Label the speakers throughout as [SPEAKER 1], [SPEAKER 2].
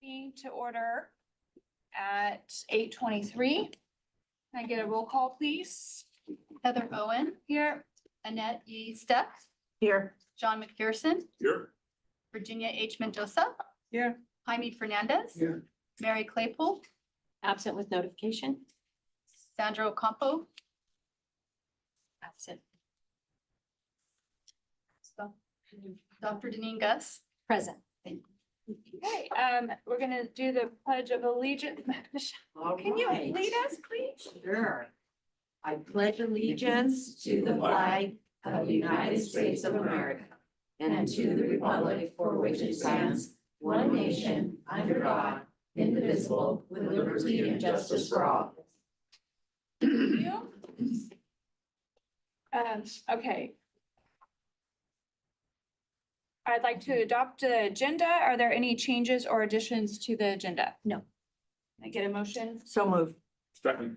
[SPEAKER 1] Meeting to order at 8:23. Can I get a roll call, please?
[SPEAKER 2] Heather Owen,
[SPEAKER 1] Here.
[SPEAKER 2] Annette E. Steck,
[SPEAKER 1] Here.
[SPEAKER 2] John McPherson,
[SPEAKER 3] Here.
[SPEAKER 2] Virginia H. Mendoza,
[SPEAKER 1] Here.
[SPEAKER 2] Jaime Fernandez,
[SPEAKER 3] Here.
[SPEAKER 2] Mary Claypool,
[SPEAKER 4] Absent with notification.
[SPEAKER 2] Sandra Ocampo.
[SPEAKER 4] Absent.
[SPEAKER 2] So, Dr. Deneen Gus.
[SPEAKER 4] Present.
[SPEAKER 1] Okay, we're gonna do the Pledge of Allegiance. Can you lead us, please?
[SPEAKER 5] Sure. I pledge allegiance to the flag of the United States of America and to the republic for which it stands, one nation, under God, indivisible, with liberty and justice for all.
[SPEAKER 1] Thank you. Okay. I'd like to adopt the agenda. Are there any changes or additions to the agenda?
[SPEAKER 4] No.
[SPEAKER 1] Can I get a motion?
[SPEAKER 4] So moved.
[SPEAKER 3] Second.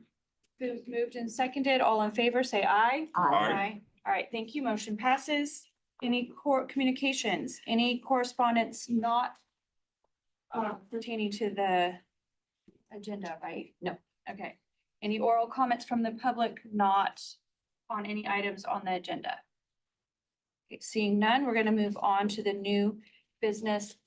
[SPEAKER 1] Moved and seconded. All in favor, say aye.
[SPEAKER 3] Aye.
[SPEAKER 1] All right, thank you. Motion passes. Any court communications, any correspondence not pertaining to the agenda, right?
[SPEAKER 4] No.
[SPEAKER 1] Okay. Any oral comments from the public not on any items on the agenda? Okay, seeing none, we're going to move on to the new business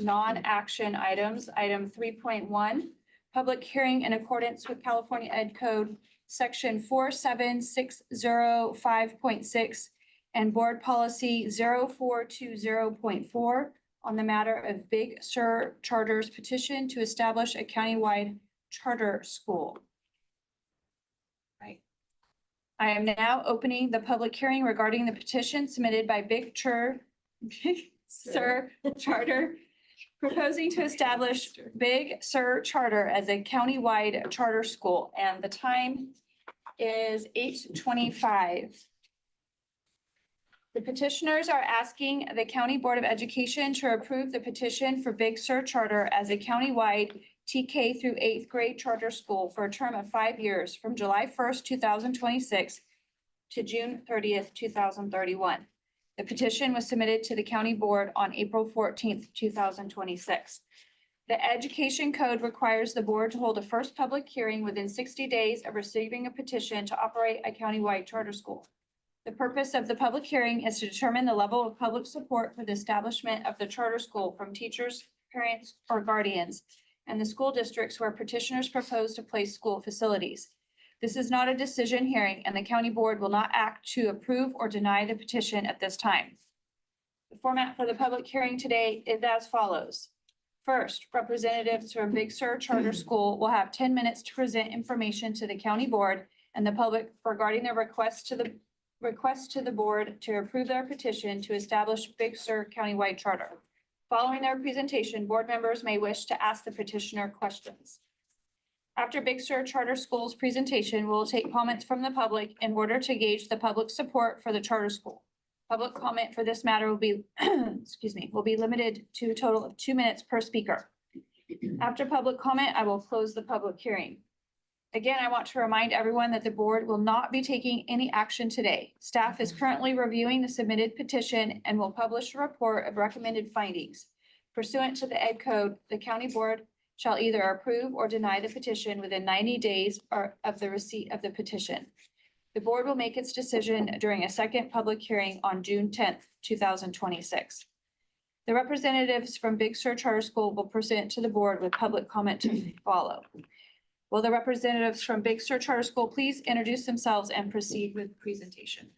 [SPEAKER 1] non-action items. Item 3.1, public hearing in accordance with California Ed Code Section 47605.6 and Board Policy 0420.4 on the matter of Big Sur Charter's petition to establish a countywide charter school. Right. I am now opening the public hearing regarding the petition submitted by Big Sur Charter proposing to establish Big Sur Charter as a countywide charter school, and the time is 8:25. The petitioners are asking the County Board of Education to approve the petition for Big Sur Charter as a countywide TK through 8th grade charter school for a term of 5 years from July 1st, 2026 to June 30th, 2031. The petition was submitted to the county board on April 14th, 2026. The Education Code requires the board to hold a first public hearing within 60 days of receiving a petition to operate a countywide charter school. The purpose of the public hearing is to determine the level of public support for the establishment of the charter school from teachers, parents, or guardians, and the school districts where petitioners propose to place school facilities. This is not a decision hearing, and the county board will not act to approve or deny the petition at this time. The format for the public hearing today is as follows. First, representatives from Big Sur Charter School will have 10 minutes to present information to the county board and the public regarding their request to the board to approve their petition to establish Big Sur countywide charter. Following their presentation, board members may wish to ask the petitioner questions. After Big Sur Charter School's presentation, we'll take comments from the public in order to gauge the public support for the charter school. Public comment for this matter will be, will be limited to a total of 2 minutes per speaker. After public comment, I will close the public hearing. Again, I want to remind everyone that the board will not be taking any action today. Staff is currently reviewing the submitted petition and will publish a report of recommended findings. Pursuant to the Ed Code, the county board shall either approve or deny the petition within 90 days of the receipt of the petition. The board will make its decision during a second public hearing on June 10th, 2026. The representatives from Big Sur Charter School will present to the board with public comment to follow. Will the representatives from Big Sur Charter School please introduce themselves and proceed with presentation?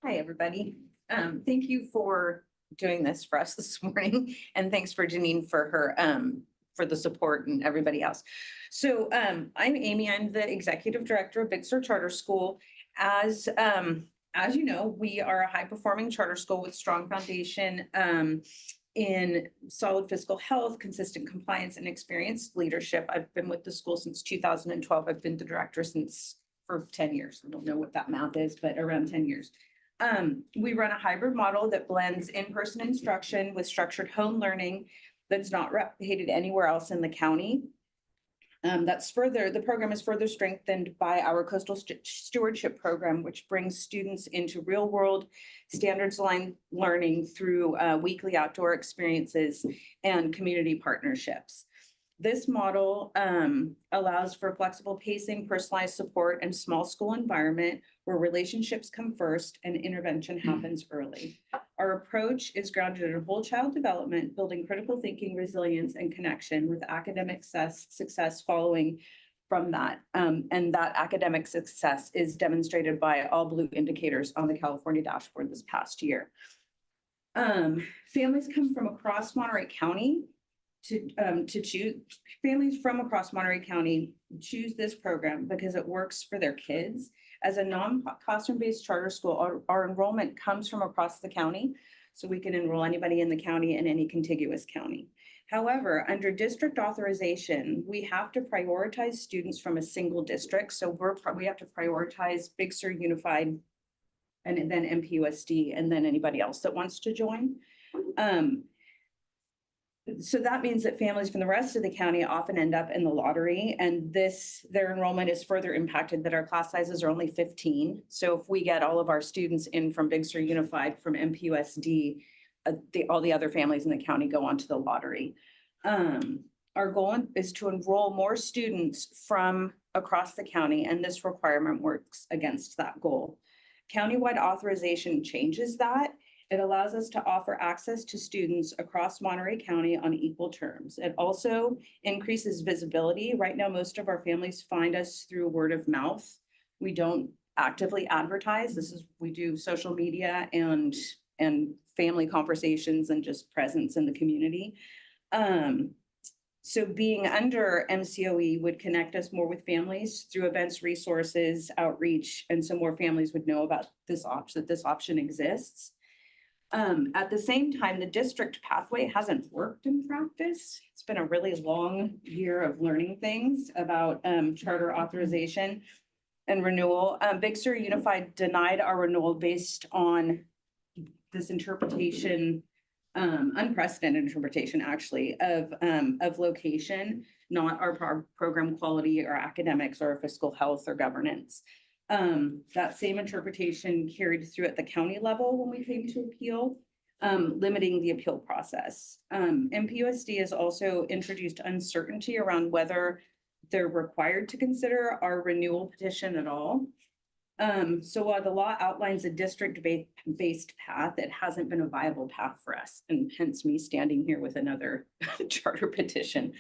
[SPEAKER 6] Hi, everybody. Thank you for doing this for us this morning. And thanks for Janine for her, for the support and everybody else. So I'm Amy. I'm the executive director of Big Sur Charter School. As you know, we are a high performing charter school with strong foundation in solid fiscal health, consistent compliance, and experienced leadership. I've been with the school since 2012. I've been the director for 10 years. I don't know what that math is, but around 10 years. We run a hybrid model that blends in-person instruction with structured home learning that's not replicated anywhere else in the county. The program is further strengthened by our coastal stewardship program, which brings students into real world standards aligned learning through weekly outdoor experiences and community partnerships. This model allows for flexible pacing, personalized support, and small school environment where relationships come first and intervention happens early. Our approach is grounded in whole child development, building critical thinking, resilience, and connection with academic success following from that. And that academic success is demonstrated by all blue indicators on the California dashboard this past year. Families come from across Monterey County to choose, families from across Monterey County choose this program because it works for their kids. As a non-classroom-based charter school, our enrollment comes from across the county, so we can enroll anybody in the county and any contiguous county. However, under district authorization, we have to prioritize students from a single district. So we have to prioritize Big Sur Unified and then MPUSD and then anybody else that wants to join. So that means that families from the rest of the county often end up in the lottery, and their enrollment is further impacted that our class sizes are only 15. So if we get all of our students in from Big Sur Unified, from MPUSD, all the other families in the county go on to the lottery. Our goal is to enroll more students from across the county, and this requirement works against that goal. Countywide authorization changes that. It allows us to offer access to students across Monterey County on equal terms. It also increases visibility. Right now, most of our families find us through word of mouth. We don't actively advertise. We do social media and family conversations and just presence in the community. So being under MCOE would connect us more with families through events, resources, outreach, and so more families would know about this option exists. At the same time, the district pathway hasn't worked in practice. It's been a really long year of learning things about charter authorization and renewal. Big Sur Unified denied our renewal based on this interpretation, unprecedented interpretation actually of location, not our program quality or academics or fiscal health or governance. That same interpretation carried through at the county level when we came to appeal, limiting the appeal process. MPUSD has also introduced uncertainty around whether they're required to consider our renewal petition at all. So while the law outlines a district-based path, it hasn't been a viable path for us, and hence me standing here with another charter petition.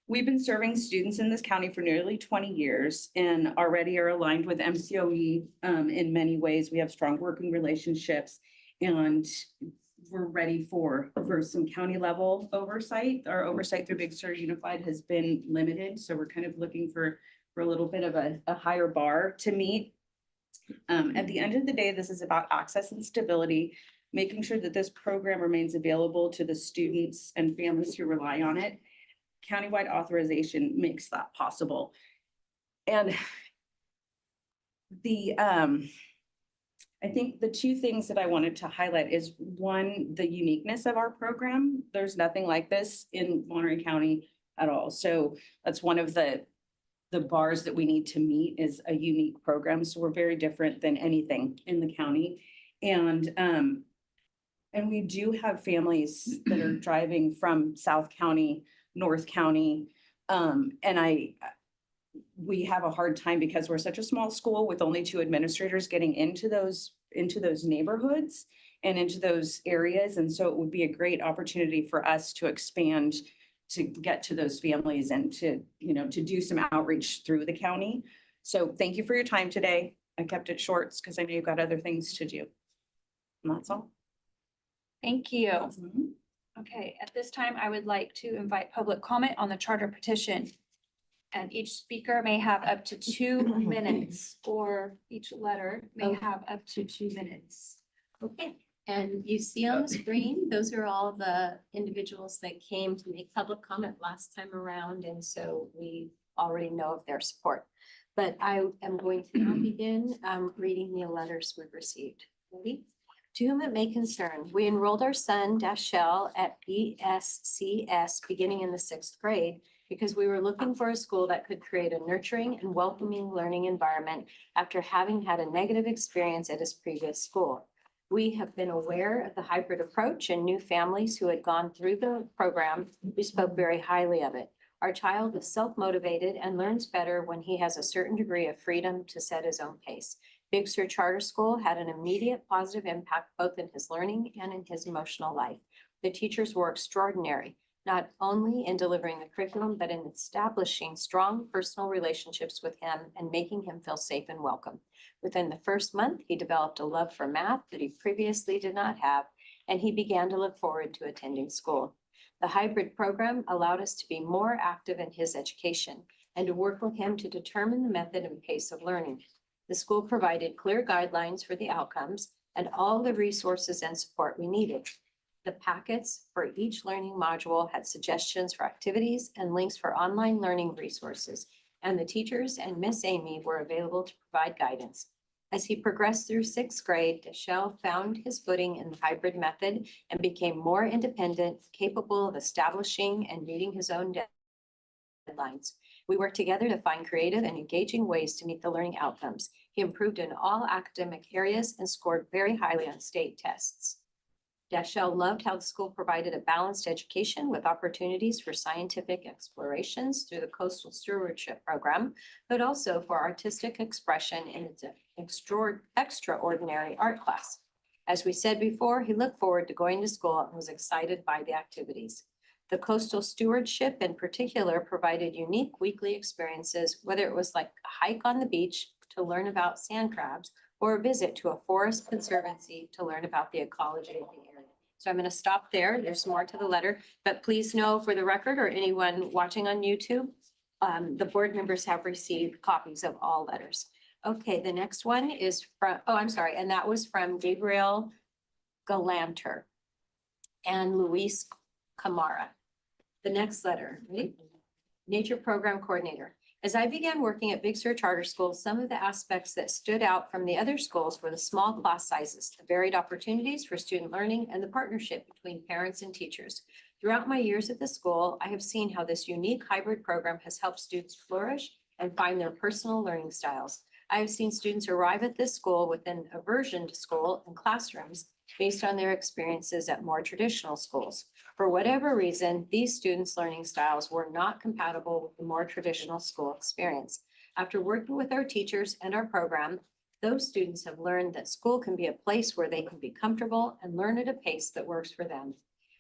[SPEAKER 6] We've been serving students in this county for nearly 20 years and already are aligned with MCOE in many ways. We have strong working relationships and we're ready for some county level oversight. Our oversight through Big Sur Unified has been limited, so we're kind of looking for a little bit of a higher bar to meet. At the end of the day, this is about access and stability, making sure that this program remains available to the students and families who rely on it. Countywide authorization makes that possible. And I think the two things that I wanted to highlight is one, the uniqueness of our program. There's nothing like this in Monterey County at all. So that's one of the bars that we need to meet, is a unique program. So we're very different than anything in the county. And we do have families that are driving from South County, North County. We have a hard time because we're such a small school with only 2 administrators getting into those neighborhoods and into those areas. And so it would be a great opportunity for us to expand, to get to those families and to do some outreach through the county. So thank you for your time today. I kept it short because I know you've got other things to do. And that's all.
[SPEAKER 1] Thank you. Okay, at this time, I would like to invite public comment on the charter petition. And each speaker may have up to 2 minutes, or each letter may have up to 2 minutes.
[SPEAKER 4] Okay, and you see on the screen, those are all the individuals that came to make public comment last time around, and so we already know of their support. But I am going to now begin reading the letters we've received. Ready? To whom it may concern, we enrolled our son Dashell at BSCS beginning in the 6th grade because we were looking for a school that could create a nurturing and welcoming learning environment after having had a negative experience at his previous school. We have been aware of the hybrid approach and new families who had gone through the program who spoke very highly of it. Our child is self-motivated and learns better when he has a certain degree of freedom to set his own pace. Big Sur Charter School had an immediate positive impact both in his learning and in his emotional life. The teachers were extraordinary, not only in delivering the curriculum, but in establishing strong personal relationships with him and making him feel safe and welcome. Within the first month, he developed a love for math that he previously did not have, and he began to look forward to attending school. The hybrid program allowed us to be more active in his education and to work with him to determine the method and pace of learning. The school provided clear guidelines for the outcomes and all the resources and support we needed. The packets for each learning module had suggestions for activities and links for online learning resources, and the teachers and Miss Amy were available to provide guidance. As he progressed through sixth grade, Deshelle found his footing in the hybrid method and became more independent, capable of establishing and meeting his own deadlines. We worked together to find creative and engaging ways to meet the learning outcomes. He improved in all academic areas and scored very highly on state tests. Deshelle loved how the school provided a balanced education with opportunities for scientific explorations through the Coastal Stewardship Program, but also for artistic expression in its extraordinary art class. As we said before, he looked forward to going to school and was excited by the activities. The Coastal Stewardship in particular provided unique weekly experiences, whether it was like a hike on the beach to learn about sand crabs or a visit to a forest conservancy to learn about the ecology of the area. So I'm going to stop there. There's more to the letter, but please know for the record or anyone watching on YouTube, the board members have received copies of all letters. Okay, the next one is from, oh, I'm sorry, and that was from Gabriel Galanter and Luis Camara. The next letter, ready? Nature Program Coordinator. As I began working at Big Sur Charter School, some of the aspects that stood out from the other schools were the small class sizes, the varied opportunities for student learning, and the partnership between parents and teachers. Throughout my years at the school, I have seen how this unique hybrid program has helped students flourish and find their personal learning styles. I have seen students arrive at this school with an aversion to school and classrooms based on their experiences at more traditional schools. For whatever reason, these students' learning styles were not compatible with the more traditional school experience. After working with our teachers and our program, those students have learned that school can be a place where they can be comfortable and learn at a pace that works for them.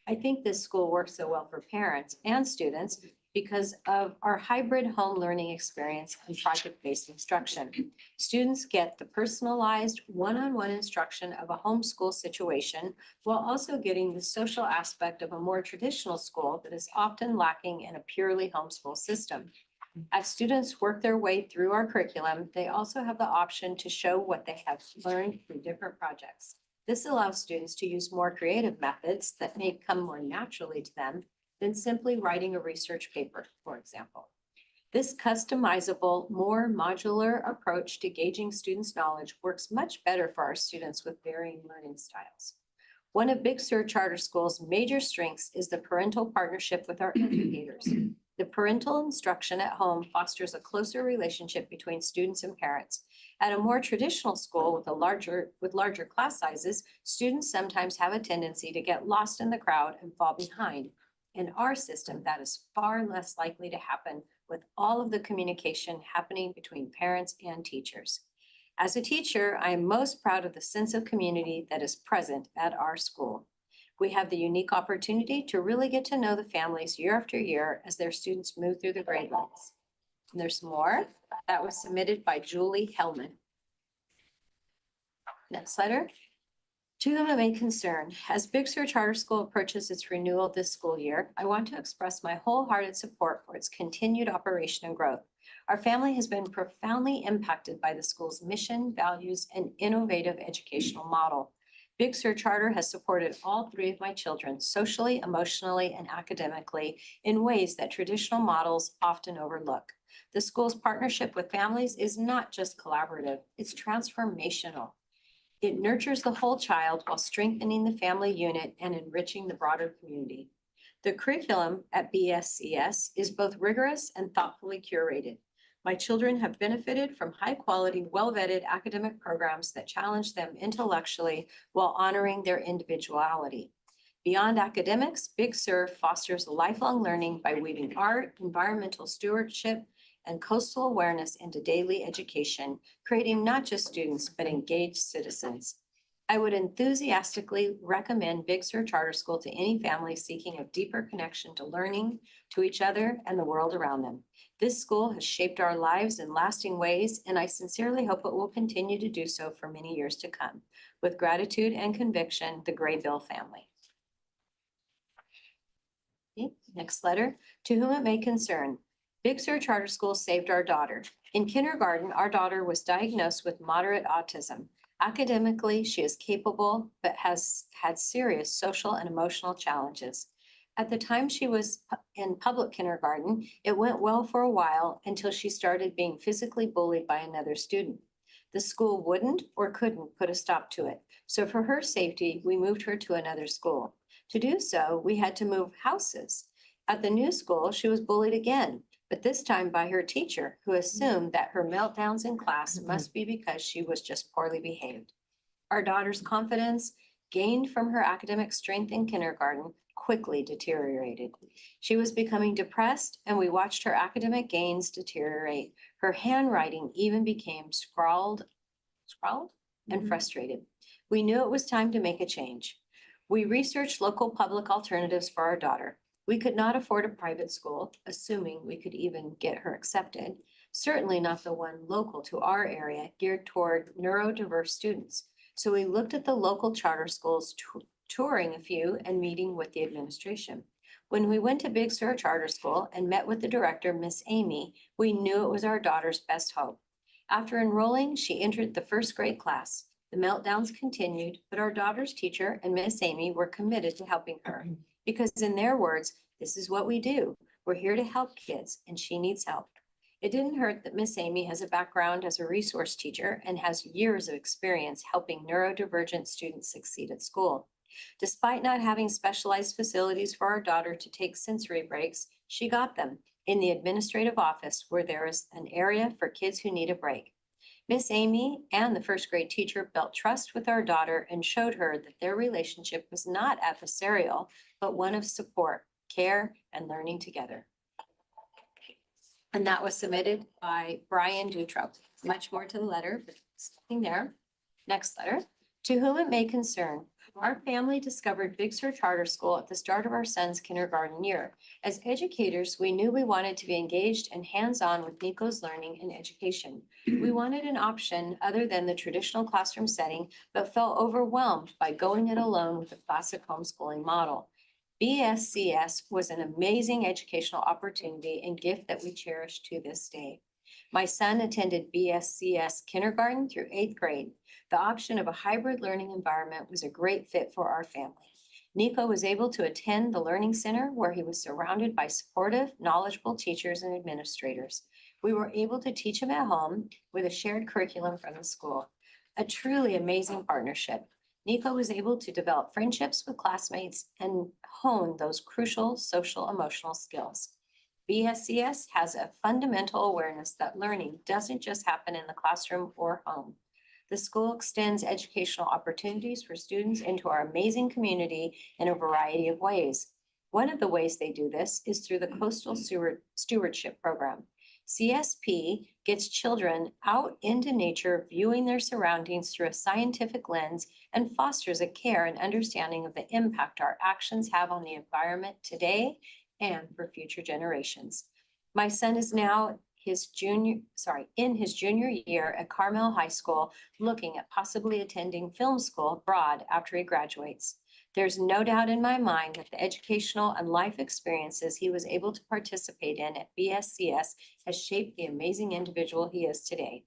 [SPEAKER 4] I think this school works so well for parents and students because of our hybrid home learning experience and project-based instruction. Students get the personalized one-on-one instruction of a homeschool situation while also getting the social aspect of a more traditional school that is often lacking in a purely homeschool system. As students work their way through our curriculum, they also have the option to show what they have learned through different projects. This allows students to use more creative methods that may come more naturally to them than simply writing a research paper, for example. This customizable, more modular approach to gauging students' knowledge works much better for our students with varying learning styles. One of Big Sur Charter School's major strengths is the parental partnership with our educators. The parental instruction at home fosters a closer relationship between students and parents. At a more traditional school with larger class sizes, students sometimes have a tendency to get lost in the crowd and fall behind. In our system, that is far less likely to happen with all of the communication happening between parents and teachers. As a teacher, I am most proud of the sense of community that is present at our school. We have the unique opportunity to really get to know the families year after year as their students move through the grade levels. And there's more. That was submitted by Julie Hellman. Next letter. To whom it may concern, as Big Sur Charter School approaches its renewal this school year, I want to express my wholehearted support for its continued operation and growth. Our family has been profoundly impacted by the school's mission, values, and innovative educational model. Big Sur Charter has supported all three of my children socially, emotionally, and academically in ways that traditional models often overlook. The school's partnership with families is not just collaborative, it's transformational. It nurtures the whole child while strengthening the family unit and enriching the broader community. The curriculum at BSCS is both rigorous and thoughtfully curated. My children have benefited from high-quality, well-vetted academic programs that challenge them intellectually while honoring their individuality. Beyond academics, Big Sur fosters lifelong learning by weaving art, environmental stewardship, and coastal awareness into daily education, creating not just students, but engaged citizens. I would enthusiastically recommend Big Sur Charter School to any family seeking a deeper connection to learning, to each other, and the world around them. This school has shaped our lives in lasting ways, and I sincerely hope it will continue to do so for many years to come. With gratitude and conviction, the Graybill family. Okay, next letter. To whom it may concern. Big Sur Charter School saved our daughter. In kindergarten, our daughter was diagnosed with moderate autism. Academically, she is capable, but has had serious social and emotional challenges. At the time she was in public kindergarten, it went well for a while until she started being physically bullied by another student. The school wouldn't or couldn't put a stop to it. So for her safety, we moved her to another school. To do so, we had to move houses. At the new school, she was bullied again, but this time by her teacher, who assumed that her meltdowns in class must be because she was just poorly behaved. Our daughter's confidence, gained from her academic strength in kindergarten, quickly deteriorated. She was becoming depressed, and we watched her academic gains deteriorate. Her handwriting even became scrawled and frustrated. We knew it was time to make a change. We researched local public alternatives for our daughter. We could not afford a private school, assuming we could even get her accepted. Certainly not the one local to our area geared toward neurodiverse students. So we looked at the local charter schools, touring a few and meeting with the administration. When we went to Big Sur Charter School and met with the director, Miss Amy, we knew it was our daughter's best hope. After enrolling, she entered the first grade class. The meltdowns continued, but our daughter's teacher and Miss Amy were committed to helping her. Because in their words, this is what we do. We're here to help kids, and she needs help. It didn't hurt that Miss Amy has a background as a resource teacher and has years of experience helping neurodivergent students succeed at school. Despite not having specialized facilities for our daughter to take sensory breaks, she got them in the administrative office where there is an area for kids who need a break. Miss Amy and the first grade teacher built trust with our daughter and showed her that their relationship was not adversarial, but one of support, care, and learning together. And that was submitted by Brian Dutro. Much more to the letter, but something there. Next letter. To whom it may concern, our family discovered Big Sur Charter School at the start of our son's kindergarten year. As educators, we knew we wanted to be engaged and hands-on with Nico's learning and education. We wanted an option other than the traditional classroom setting, but felt overwhelmed by going it alone with the classic homeschooling model. BSCS was an amazing educational opportunity and gift that we cherish to this day. My son attended BSCS kindergarten through 8th grade. The option of a hybrid learning environment was a great fit for our family. Nico was able to attend the Learning Center where he was surrounded by supportive, knowledgeable teachers and administrators. We were able to teach him at home with a shared curriculum from the school. A truly amazing partnership. Nico was able to develop friendships with classmates and hone those crucial social emotional skills. BSCS has a fundamental awareness that learning doesn't just happen in the classroom or home. The school extends educational opportunities for students into our amazing community in a variety of ways. One of the ways they do this is through the Coastal Stewardship Program. CSP gets children out into nature, viewing their surroundings through a scientific lens, and fosters a care and understanding of the impact our actions have on the environment today and for future generations. My son is now in his junior year at Carmel High School, looking at possibly attending film school abroad after he graduates. There's no doubt in my mind that the educational and life experiences he was able to participate in at BSCS has shaped the amazing individual he is today.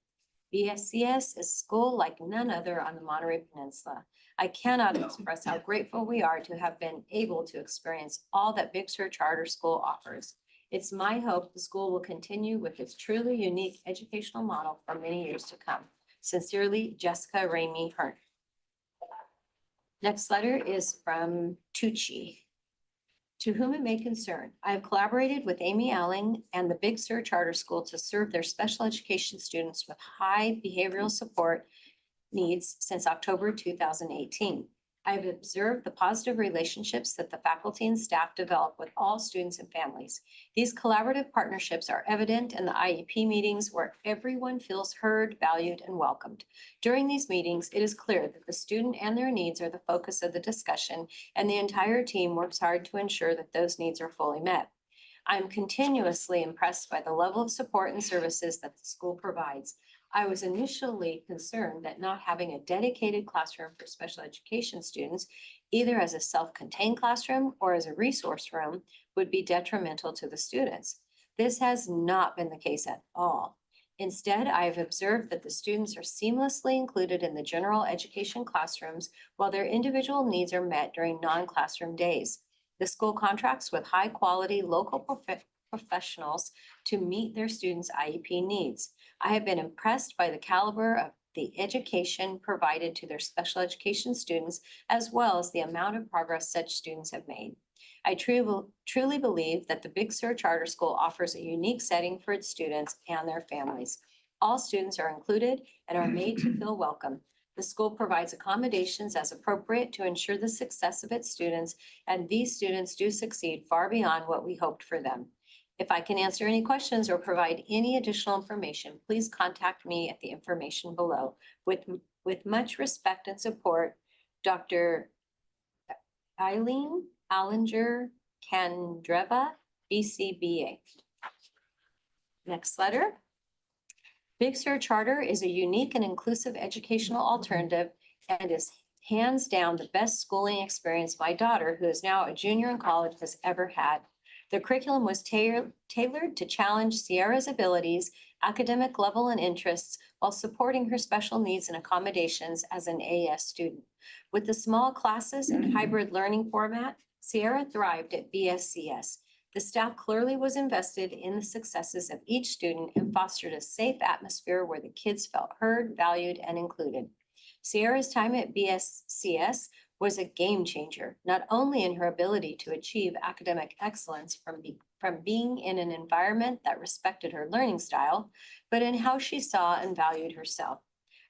[SPEAKER 4] BSCS is a school like none other on the Monterey Peninsula. I cannot express how grateful we are to have been able to experience all that Big Sur Charter School offers. It's my hope the school will continue with its truly unique educational model for many years to come. Sincerely, Jessica Ramey Hearn. Next letter is from Tucci. To whom it may concern, I have collaborated with Amy Alling and the Big Sur Charter School to serve their special education students with high behavioral support needs since October 2018. I have observed the positive relationships that the faculty and staff develop with all students and families. These collaborative partnerships are evident in the IEP meetings where everyone feels heard, valued, and welcomed. During these meetings, it is clear that the student and their needs are the focus of the discussion, and the entire team works hard to ensure that those needs are fully met. I am continuously impressed by the level of support and services that the school provides. I was initially concerned that not having a dedicated classroom for special education students, either as a self-contained classroom or as a resource room, would be detrimental to the students. This has not been the case at all. Instead, I have observed that the students are seamlessly included in the general education classrooms while their individual needs are met during non-classroom days. The school contracts with high-quality local professionals to meet their students' IEP needs. I have been impressed by the caliber of the education provided to their special education students, as well as the amount of progress such students have made. I truly believe that the Big Sur Charter School offers a unique setting for its students and their families. All students are included and are made to feel welcome. The school provides accommodations as appropriate to ensure the success of its students, and these students do succeed far beyond what we hoped for them. If I can answer any questions or provide any additional information, please contact me at the information below. With much respect and support, Dr. Eileen Allinger Kandreva, BCBA. Next letter. Big Sur Charter is a unique and inclusive educational alternative and is hands down the best schooling experience my daughter, who is now a junior in college, has ever had. The curriculum was tailored to challenge Sierra's abilities, academic level, and interests while supporting her special needs and accommodations as an AS student. With the small classes and hybrid learning format, Sierra thrived at BSCS. The staff clearly was invested in the successes of each student and fostered a safe atmosphere where the kids felt heard, valued, and included. Sierra's time at BSCS was a game changer, not only in her ability to achieve academic excellence from being in an environment that respected her learning style, but in how she saw and valued herself.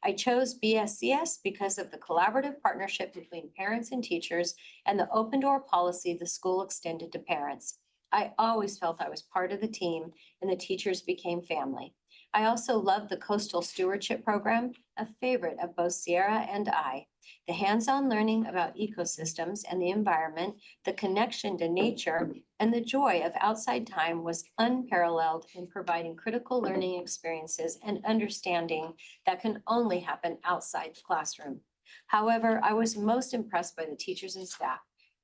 [SPEAKER 4] I chose BSCS because of the collaborative partnership between parents and teachers and the open door policy the school extended to parents. I always felt I was part of the team and the teachers became family. I also loved the Coastal Stewardship Program, a favorite of both Sierra and I. The hands-on learning about ecosystems and the environment, the connection to nature, and the joy of outside time was unparalleled in providing critical learning experiences and understanding that can only happen outside the classroom. However, I was most impressed by the teachers and staff.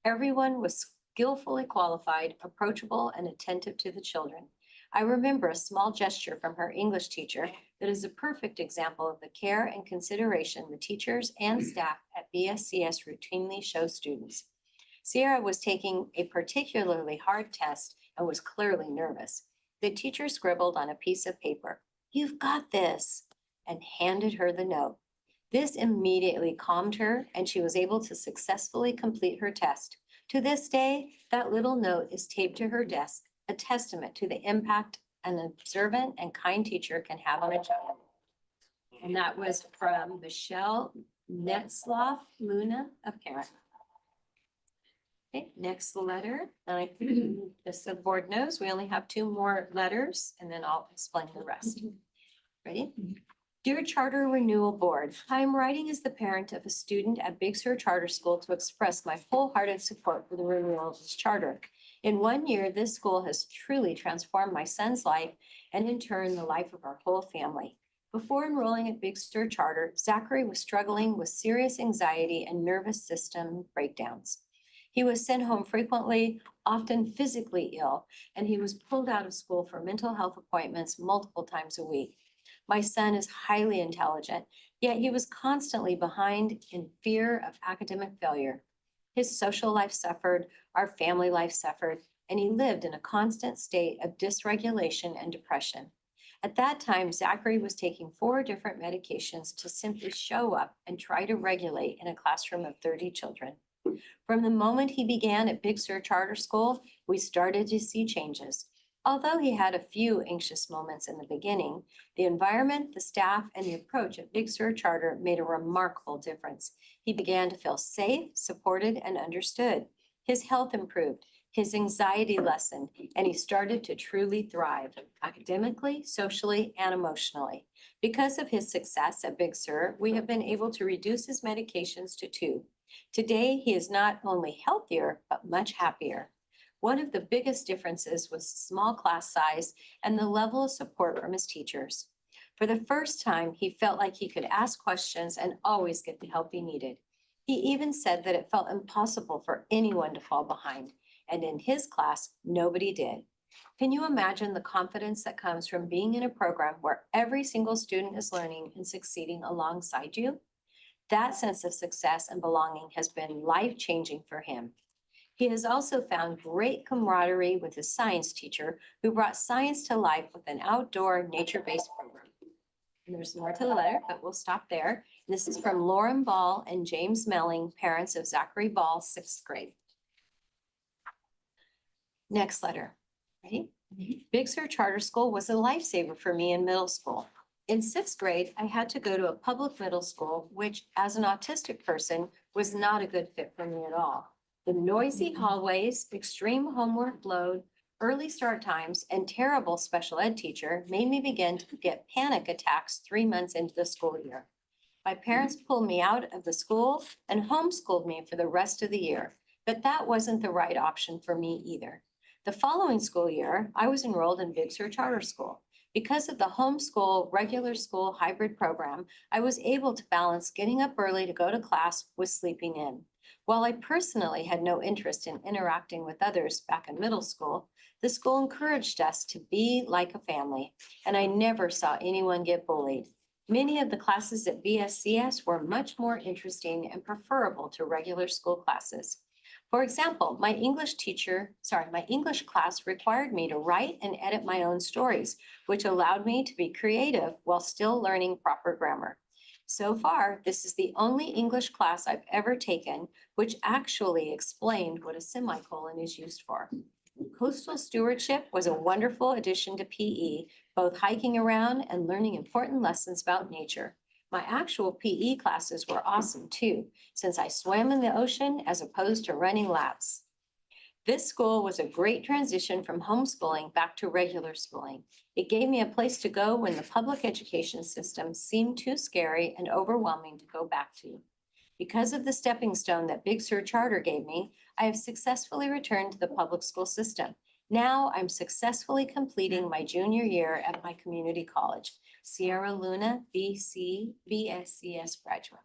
[SPEAKER 4] Everyone was skillfully qualified, approachable, and attentive to the children. I remember a small gesture from her English teacher that is a perfect example of the care and consideration the teachers and staff at BSCS routinely show students. Sierra was taking a particularly hard test and was clearly nervous. The teacher scribbled on a piece of paper, "You've got this," and handed her the note. This immediately calmed her, and she was able to successfully complete her test. To this day, that little note is taped to her desk, a testament to the impact an observant and kind teacher can have on a child. And that was from Michelle Netzloff Luna, a parent. Okay, next letter. And I think just so the board knows, we only have 2 more letters and then I'll explain the rest. Ready? Dear Charter Renewal Board, I am writing as the parent of a student at Big Sur Charter School to express my wholehearted support for the renewal of this charter. In 1 year, this school has truly transformed my son's life and in turn, the life of our whole family. Before enrolling at Big Sur Charter, Zachary was struggling with serious anxiety and nervous system breakdowns. He was sent home frequently, often physically ill, and he was pulled out of school for mental health appointments multiple times a week. My son is highly intelligent, yet he was constantly behind in fear of academic failure. His social life suffered, our family life suffered, and he lived in a constant state of dysregulation and depression. At that time, Zachary was taking 4 different medications to simply show up and try to regulate in a classroom of 30 children. From the moment he began at Big Sur Charter School, we started to see changes. Although he had a few anxious moments in the beginning, the environment, the staff, and the approach at Big Sur Charter made a remarkable difference. He began to feel safe, supported, and understood. His health improved, his anxiety lessened, and he started to truly thrive academically, socially, and emotionally. Because of his success at Big Sur, we have been able to reduce his medications to 2. Today, he is not only healthier, but much happier. One of the biggest differences was the small class size and the level of support from his teachers. For the first time, he felt like he could ask questions and always get the help he needed. He even said that it felt impossible for anyone to fall behind, and in his class, nobody did. Can you imagine the confidence that comes from being in a program where every single student is learning and succeeding alongside you? That sense of success and belonging has been life-changing for him. He has also found great camaraderie with his science teacher, who brought science to life with an outdoor nature-based program. And there's more to the letter, but we'll stop there. This is from Lauren Ball and James Melling, parents of Zachary Ball, 6th grade. Next letter. Ready? Big Sur Charter School was a lifesaver for me in middle school. In 6th grade, I had to go to a public middle school, which as an autistic person was not a good fit for me at all. The noisy hallways, extreme homework load, early start times, and terrible special ed teacher made me begin to get panic attacks 3 months into the school year. My parents pulled me out of the school and homeschooled me for the rest of the year, but that wasn't the right option for me either. The following school year, I was enrolled in Big Sur Charter School. Because of the homeschool, regular school hybrid program, I was able to balance getting up early to go to class with sleeping in. While I personally had no interest in interacting with others back in middle school, the school encouraged us to be like a family, and I never saw anyone get bullied. Many of the classes at BSCS were much more interesting and preferable to regular school classes. For example, my English class required me to write and edit my own stories, which allowed me to be creative while still learning proper grammar. So far, this is the only English class I've ever taken which actually explained what a semicolon is used for. Coastal stewardship was a wonderful addition to PE, both hiking around and learning important lessons about nature. My actual PE classes were awesome too, since I swam in the ocean as opposed to running laps. This school was a great transition from homeschooling back to regular schooling. It gave me a place to go when the public education system seemed too scary and overwhelming to go back to. Because of the stepping stone that Big Sur Charter gave me, I have successfully returned to the public school system. Now I'm successfully completing my junior year at my community college, Sierra Luna BSCS graduate.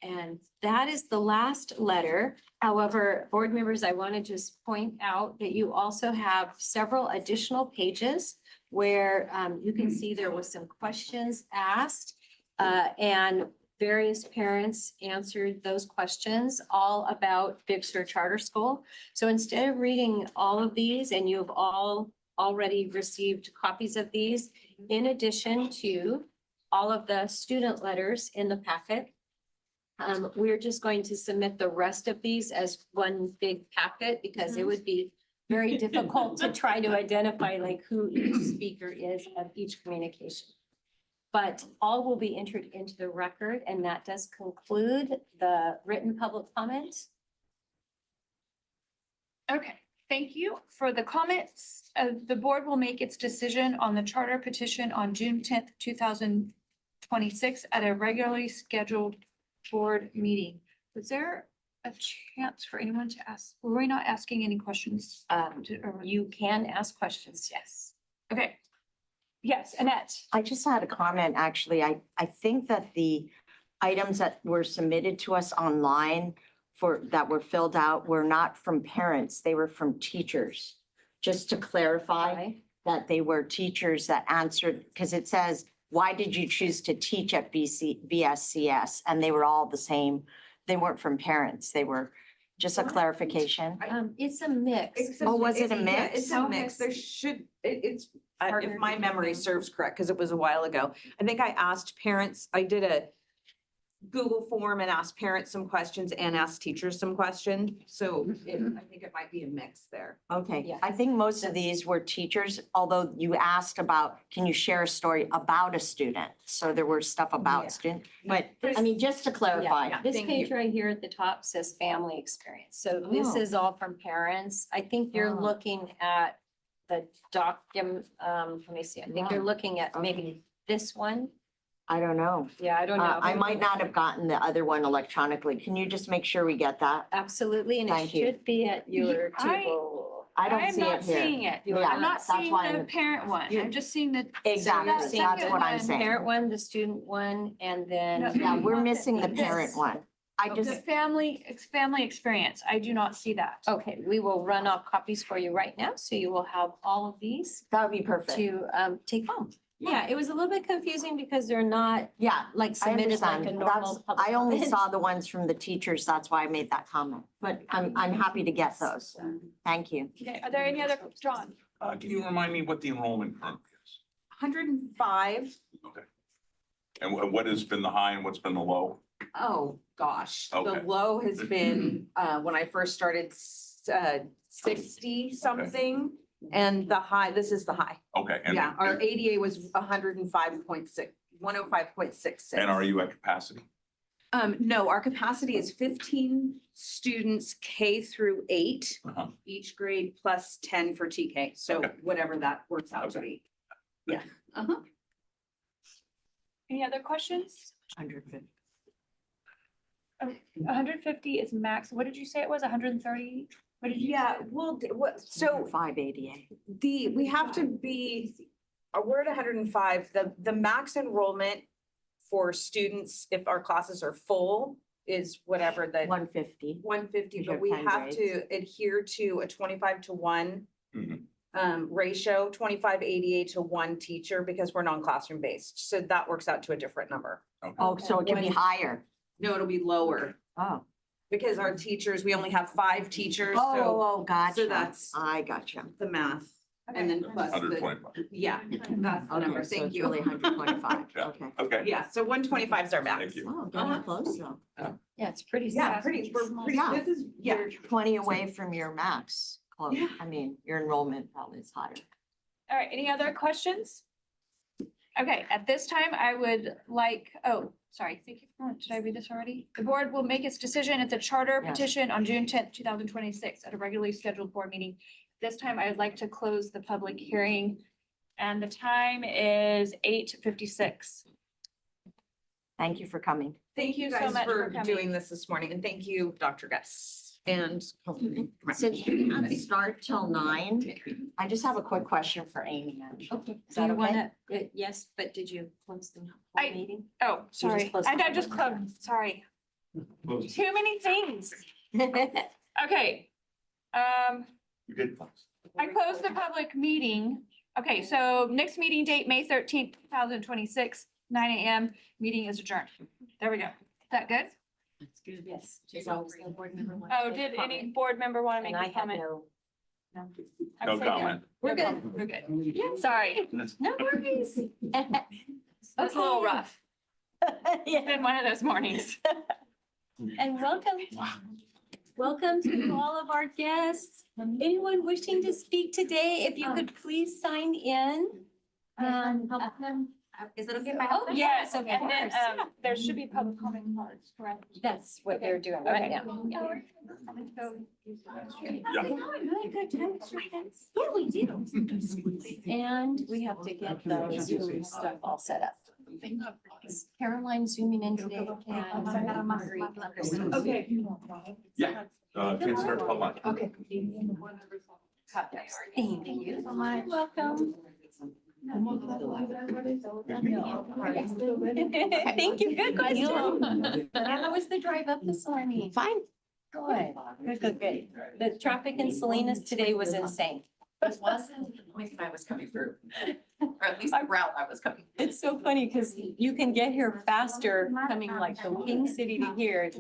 [SPEAKER 4] And that is the last letter. However, board members, I want to just point out that you also have several additional pages where you can see there was some questions asked and various parents answered those questions all about Big Sur Charter School. So instead of reading all of these, and you've all already received copies of these, in addition to all of the student letters in the packet, we're just going to submit the rest of these as one big packet because it would be very difficult to try to identify like who each speaker is of each communication. But all will be entered into the record, and that does conclude the written public comment.
[SPEAKER 1] Okay, thank you for the comments. The board will make its decision on the charter petition on June 10th, 2026 at a regularly scheduled board meeting. Was there a chance for anyone to ask? Were we not asking any questions?
[SPEAKER 4] You can ask questions, yes.
[SPEAKER 1] Okay. Yes, Annette.
[SPEAKER 5] I just had a comment, actually. I think that the items that were submitted to us online that were filled out were not from parents, they were from teachers. Just to clarify that they were teachers that answered, because it says, why did you choose to teach at BSCS? And they were all the same. They weren't from parents. They were just a clarification.
[SPEAKER 4] It's a mix.
[SPEAKER 5] Oh, was it a
[SPEAKER 6] Yeah,
[SPEAKER 5] mix?
[SPEAKER 6] it's a mix. There should, it's, if my memory serves correct, because it was a while ago. I think I asked parents, I did Google form and ask parents some questions and ask teachers some questions. So I think it might be a mix there.
[SPEAKER 5] Okay,
[SPEAKER 4] Yeah.
[SPEAKER 5] I think most of these were teachers, although you asked about, can you share a story about a student? So there were stuff
[SPEAKER 4] Yeah.
[SPEAKER 5] about student, but I mean, just to clarify.
[SPEAKER 6] Yeah.
[SPEAKER 4] This
[SPEAKER 6] Thank
[SPEAKER 4] page
[SPEAKER 6] you.
[SPEAKER 4] right here at the top says family experience. So this
[SPEAKER 5] Oh.
[SPEAKER 4] is all from parents. I think you're
[SPEAKER 5] Oh.
[SPEAKER 4] looking at the document, let me see, I think you're
[SPEAKER 5] Yeah.
[SPEAKER 4] looking at maybe this one.
[SPEAKER 5] I don't know.
[SPEAKER 4] Yeah, I don't know.
[SPEAKER 5] I might not have gotten the other one electronically. Can you just make sure we get that?
[SPEAKER 4] Absolutely, and it
[SPEAKER 5] Thank you.
[SPEAKER 4] should be at your
[SPEAKER 1] I-
[SPEAKER 4] table.
[SPEAKER 5] I don't
[SPEAKER 1] I'm
[SPEAKER 5] see
[SPEAKER 1] not
[SPEAKER 5] it here.
[SPEAKER 1] seeing it.
[SPEAKER 4] You are
[SPEAKER 5] Yeah,
[SPEAKER 1] I'm not
[SPEAKER 5] that's
[SPEAKER 1] seeing
[SPEAKER 5] why
[SPEAKER 1] the
[SPEAKER 5] I'm-
[SPEAKER 1] parent one.
[SPEAKER 5] You-
[SPEAKER 1] I'm just seeing the.
[SPEAKER 5] Exactly,
[SPEAKER 1] that
[SPEAKER 5] that's
[SPEAKER 1] second
[SPEAKER 5] what I'm
[SPEAKER 1] one,
[SPEAKER 5] saying.
[SPEAKER 4] Parent one, the student one, and then.
[SPEAKER 1] No.
[SPEAKER 5] Yeah, we're missing the
[SPEAKER 1] This.
[SPEAKER 5] parent one. I
[SPEAKER 1] The
[SPEAKER 5] just,
[SPEAKER 1] family experience. I do not see that.
[SPEAKER 4] Okay, we will run off copies for you right now, so you will have all of these
[SPEAKER 5] that would be perfect.
[SPEAKER 4] to take home. Yeah, it was a little bit confusing because they're not
[SPEAKER 5] Yeah,
[SPEAKER 4] like
[SPEAKER 5] I
[SPEAKER 4] submitted like
[SPEAKER 5] understand.
[SPEAKER 4] a normal.
[SPEAKER 5] That's,
[SPEAKER 4] public
[SPEAKER 5] I only
[SPEAKER 4] comment.
[SPEAKER 5] saw the ones from the teachers. That's why I made that comment. But I'm happy to get those. Thank you.
[SPEAKER 1] Okay, are there any other, John?
[SPEAKER 3] Can you remind me what the enrollment currently is?
[SPEAKER 6] 105.
[SPEAKER 3] Okay. And what has been the high and what's been the low?
[SPEAKER 6] Oh, gosh. The
[SPEAKER 3] Okay.
[SPEAKER 6] low has been, when I first started, 60 something. And the high, this is the high.
[SPEAKER 3] Okay.
[SPEAKER 6] Yeah, our ADA was 105.6, 105.66.
[SPEAKER 3] And are you at capacity?
[SPEAKER 6] No, our capacity is 15 students K through 8,
[SPEAKER 3] Uh-huh.
[SPEAKER 6] each grade plus 10 for TK. So
[SPEAKER 3] Okay.
[SPEAKER 6] whatever that works out to be. Yeah. Uh-huh.
[SPEAKER 1] Any other questions?
[SPEAKER 5] 150.
[SPEAKER 1] 150 is max. What did you say it was? 130? What did you?
[SPEAKER 6] Yeah, well, so
[SPEAKER 5] 588.
[SPEAKER 6] we have to be, we're at 105, the max enrollment for students, if our classes are full, is whatever the
[SPEAKER 5] 150.
[SPEAKER 6] 150,
[SPEAKER 5] You
[SPEAKER 6] but
[SPEAKER 5] have
[SPEAKER 6] we
[SPEAKER 5] 10
[SPEAKER 6] have to adhere to a 25-to-1
[SPEAKER 3] Mhm.
[SPEAKER 6] ratio, 25 ADA to 1 teacher, because we're non-classroom based. So that works out to a different number.
[SPEAKER 3] Okay.
[SPEAKER 5] Oh, so it can be higher.
[SPEAKER 6] No, it'll be lower,
[SPEAKER 5] Oh.
[SPEAKER 6] because our teachers, we only have 5 teachers,
[SPEAKER 5] Oh,
[SPEAKER 6] so
[SPEAKER 5] oh, gotcha.
[SPEAKER 6] that's-
[SPEAKER 5] I gotcha.
[SPEAKER 6] the math, and then plus the,
[SPEAKER 3] 125.
[SPEAKER 6] yeah, that's the
[SPEAKER 5] Okay,
[SPEAKER 6] number,
[SPEAKER 5] so
[SPEAKER 6] thank
[SPEAKER 5] it's
[SPEAKER 6] you.
[SPEAKER 5] really 125.
[SPEAKER 3] Yeah.
[SPEAKER 5] Okay.
[SPEAKER 3] Okay.
[SPEAKER 6] Yeah, so 125 is our max.
[SPEAKER 3] Thank you.
[SPEAKER 5] Oh, getting close though.
[SPEAKER 4] Yeah, it's pretty.
[SPEAKER 6] Yeah,
[SPEAKER 4] fast.
[SPEAKER 6] we're pretty,
[SPEAKER 5] Yeah.
[SPEAKER 6] this is, yeah.
[SPEAKER 5] You're 20 away from your max. Close.
[SPEAKER 6] Yeah.
[SPEAKER 5] I mean, your enrollment probably is higher.
[SPEAKER 1] All right, any other questions? Okay, at this time, I would like, oh, sorry, thank you. Did I read this already? The board will make its decision at the charter
[SPEAKER 5] Yeah.
[SPEAKER 1] petition on June 10th, 2026 at a regularly scheduled board meeting. This time, I'd like to close the public hearing and the time is 8:56.
[SPEAKER 5] Thank you for coming.
[SPEAKER 6] Thank you
[SPEAKER 1] so
[SPEAKER 6] guys
[SPEAKER 1] much for
[SPEAKER 6] for
[SPEAKER 1] coming.
[SPEAKER 6] doing this morning, and thank you, Dr. Gus. And
[SPEAKER 5] Since we can't start till 9, I just have a quick question for Amy.
[SPEAKER 4] Okay,
[SPEAKER 5] Is
[SPEAKER 4] do
[SPEAKER 5] that
[SPEAKER 4] you
[SPEAKER 5] okay?
[SPEAKER 4] wanna, yes, but did you close the whole
[SPEAKER 1] I-
[SPEAKER 4] meeting?
[SPEAKER 1] Oh, sorry.
[SPEAKER 4] closed
[SPEAKER 1] I
[SPEAKER 4] the
[SPEAKER 1] just closed, sorry. Too many things. Okay.
[SPEAKER 3] You did.
[SPEAKER 1] I closed the public meeting. Okay, so next meeting date, May 13th, 2026, 9 AM. Meeting is adjourned. There we go. Is that good?
[SPEAKER 4] That's good, yes. Just always the board member want
[SPEAKER 1] Oh,
[SPEAKER 4] to
[SPEAKER 1] did
[SPEAKER 4] make a
[SPEAKER 1] any
[SPEAKER 4] comment.
[SPEAKER 1] board member want to
[SPEAKER 4] And
[SPEAKER 1] make
[SPEAKER 4] I
[SPEAKER 1] a
[SPEAKER 4] had
[SPEAKER 1] comment?
[SPEAKER 4] no.
[SPEAKER 1] I'm
[SPEAKER 3] No
[SPEAKER 1] saying
[SPEAKER 3] comment.
[SPEAKER 4] We're
[SPEAKER 1] No
[SPEAKER 4] good.
[SPEAKER 1] comment. We're good. Sorry.
[SPEAKER 4] No worries.
[SPEAKER 1] It's a little rough. It's been one of those mornings.
[SPEAKER 4] And welcome. Welcome to all of our guests. Anyone wishing to speak today, if you could please sign in.
[SPEAKER 5] Is it okay if
[SPEAKER 4] Oh, yes,
[SPEAKER 1] And
[SPEAKER 4] of
[SPEAKER 1] then,
[SPEAKER 4] course.
[SPEAKER 1] there should be public comment cards, correct?
[SPEAKER 4] That's what they're doing right
[SPEAKER 1] Okay.
[SPEAKER 4] now.
[SPEAKER 3] Yeah.
[SPEAKER 4] Yeah, we do. And we have to get the Zoom stuff all set up. Is Caroline zooming in today? And
[SPEAKER 1] Okay.
[SPEAKER 3] Yeah. Kids start till lunch.
[SPEAKER 1] Okay.
[SPEAKER 4] Thank you so much. Welcome. Thank you. Good question. How was the drive up this morning?
[SPEAKER 5] Fine.
[SPEAKER 4] Good. Good. The traffic in Salinas today was insane.
[SPEAKER 7] It wasn't the point that I was coming through, or at least the route I was coming.
[SPEAKER 4] It's so funny because you can get here faster coming like from King City to here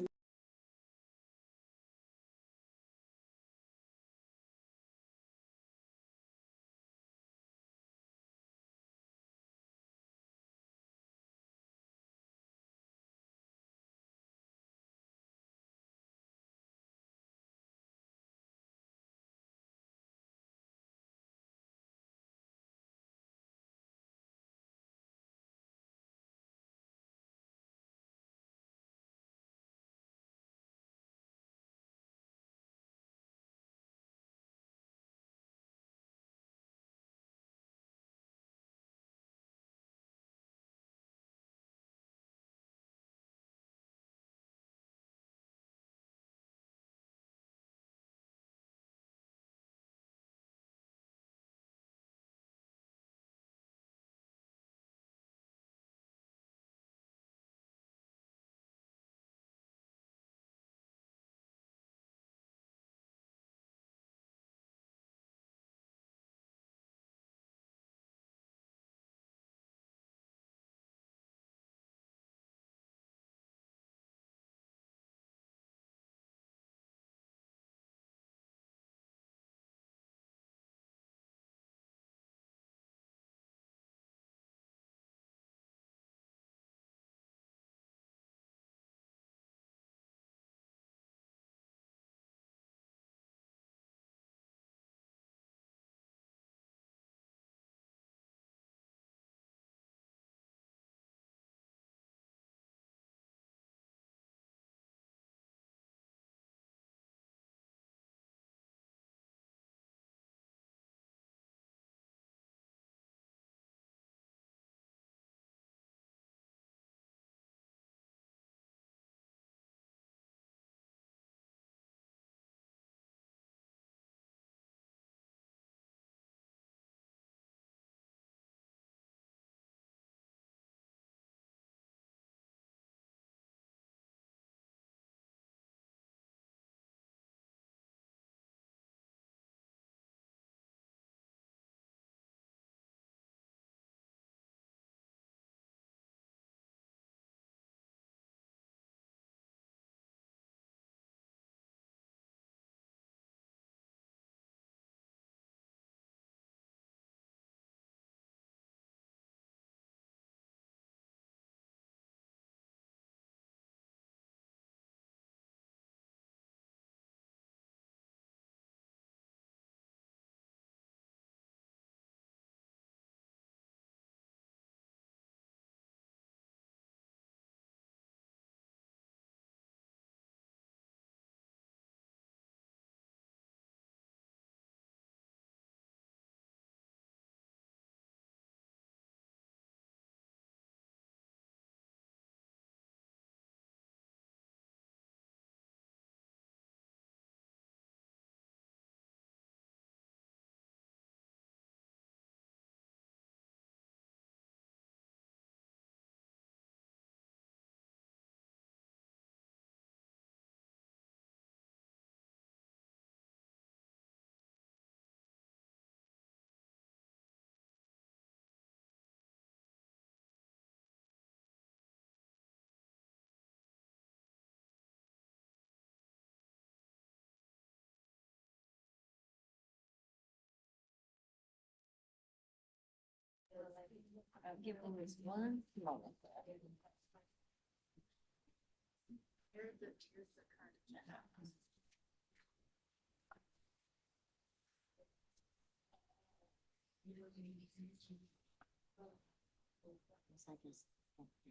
[SPEAKER 4] Give them this one moment.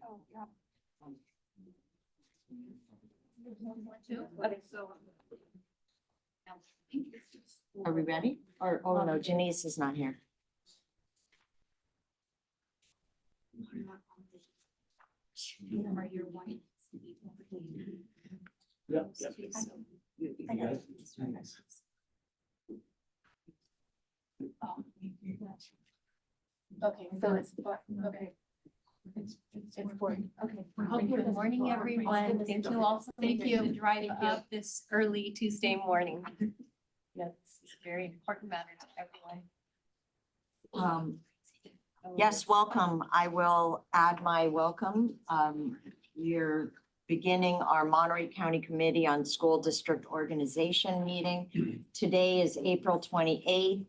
[SPEAKER 1] Oh, yeah.
[SPEAKER 5] Are we ready? Or, oh no, Janice is not here.
[SPEAKER 2] Okay, so it's, okay. It's important. Okay.
[SPEAKER 4] Good morning, everyone. Thank you all for
[SPEAKER 2] Thank you.
[SPEAKER 4] making the drive up this early Tuesday morning. Yes, it's a very important matter to everyone.
[SPEAKER 5] Yes, welcome. I will add my welcome. We're beginning our Monterey County Committee on School District Organization meeting. Today is April 28th,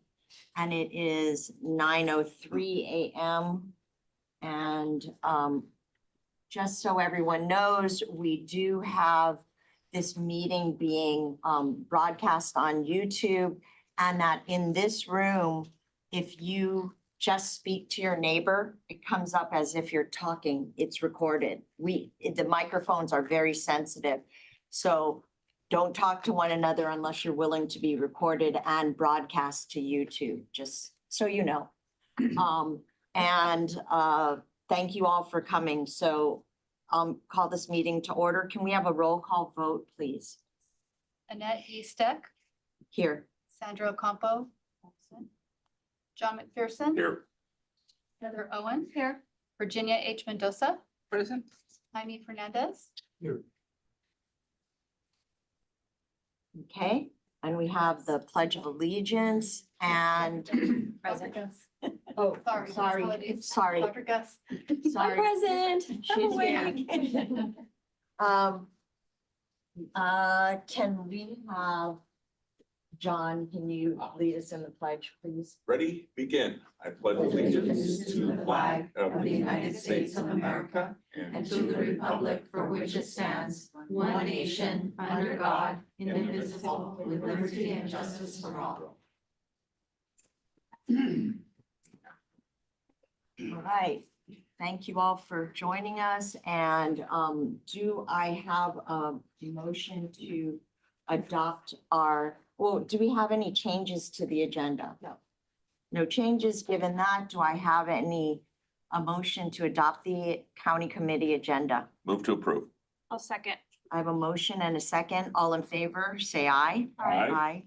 [SPEAKER 5] and it is 9:03 a.m. And just so everyone knows, we do have this meeting being broadcast on YouTube, and that in this room, if you just speak to your neighbor, it comes up as if you're talking, it's recorded. The microphones are very sensitive. So don't talk to one another unless you're willing to be recorded and broadcast to YouTube, just so you know. Thank you all for coming. So call this meeting to order. Can we have a roll call vote, please?
[SPEAKER 2] Annette Eastek,
[SPEAKER 5] Here.
[SPEAKER 2] Sandra Campo. John McPherson.
[SPEAKER 3] Here.
[SPEAKER 2] Heather Owen. Here. Virginia H. Mendoza.
[SPEAKER 3] Present.
[SPEAKER 2] Jaime Fernandez.
[SPEAKER 5] Okay, and we have the Pledge of Allegiance and,
[SPEAKER 2] Dr. Gus.
[SPEAKER 5] oh,
[SPEAKER 2] Sorry.
[SPEAKER 5] sorry,
[SPEAKER 2] Dr. Gus.
[SPEAKER 5] sorry.
[SPEAKER 4] Present.
[SPEAKER 5] She's here. Can we have, John, can you lead us in the pledge, please?
[SPEAKER 3] Ready, begin. I pledge allegiance to the flag of the United States of America and to the republic for which it stands, one nation, under God, indivisible, with liberty and justice for all.
[SPEAKER 5] All right, thank you all for joining us, and do I have a motion to adopt our, well, do we have any changes to the agenda? No. No changes. Given that, do I have a motion to adopt the county committee agenda?
[SPEAKER 3] Move to approve.
[SPEAKER 1] I'll second.
[SPEAKER 5] I have a motion and a second. All in favor, say aye.
[SPEAKER 3] Aye.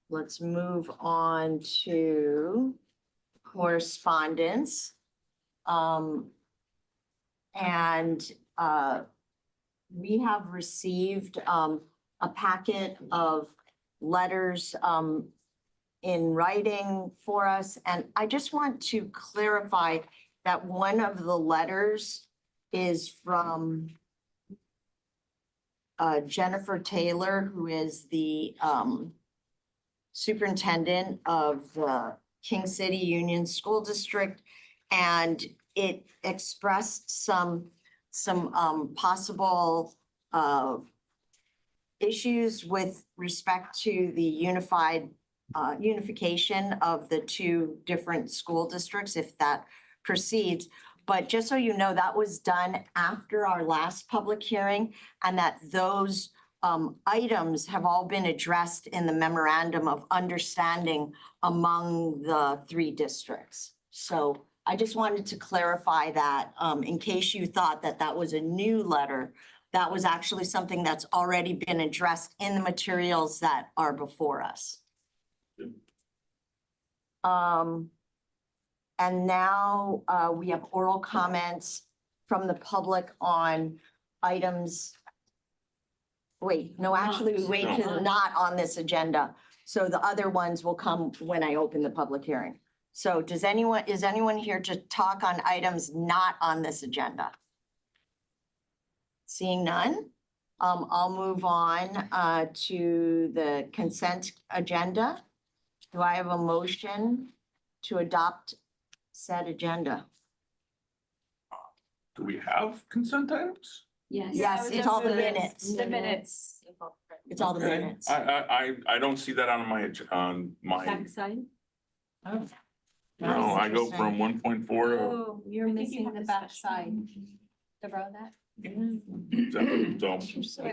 [SPEAKER 5] Let's move on to correspondence. We have received a packet of letters in writing for us, and I just want to clarify that one of the letters is from Jennifer Taylor, who is the superintendent of the King City Union School District, and it expressed some possible issues with respect to the unification of the two different school districts, if that proceeds. But just so you know, that was done after our last public hearing, and that those items have all been addressed in the memorandum of understanding among the three districts. So I just wanted to clarify that in case you thought that that was a new letter, that was actually something that's already been addressed in the materials that are before us. And now we have oral comments from the public on items. Wait, no, actually, we wait till not on this agenda. So the other ones will come when I open the public hearing. So is anyone here to talk on items not on this agenda? Seeing none, I'll move on to the consent agenda. Do I have a motion to adopt said agenda?
[SPEAKER 8] Do we have consent items?
[SPEAKER 4] Yes.
[SPEAKER 5] Yes, it's all the minutes.
[SPEAKER 1] The minutes.
[SPEAKER 5] It's all the
[SPEAKER 8] Okay.
[SPEAKER 5] minutes.
[SPEAKER 8] I don't see that on my,
[SPEAKER 4] Backside?
[SPEAKER 5] Oh.
[SPEAKER 8] no, I go from 1.4 to.
[SPEAKER 4] Oh, you're
[SPEAKER 1] I think you
[SPEAKER 4] missing
[SPEAKER 1] have
[SPEAKER 4] the
[SPEAKER 1] the
[SPEAKER 4] backside. To borrow that?
[SPEAKER 8] So,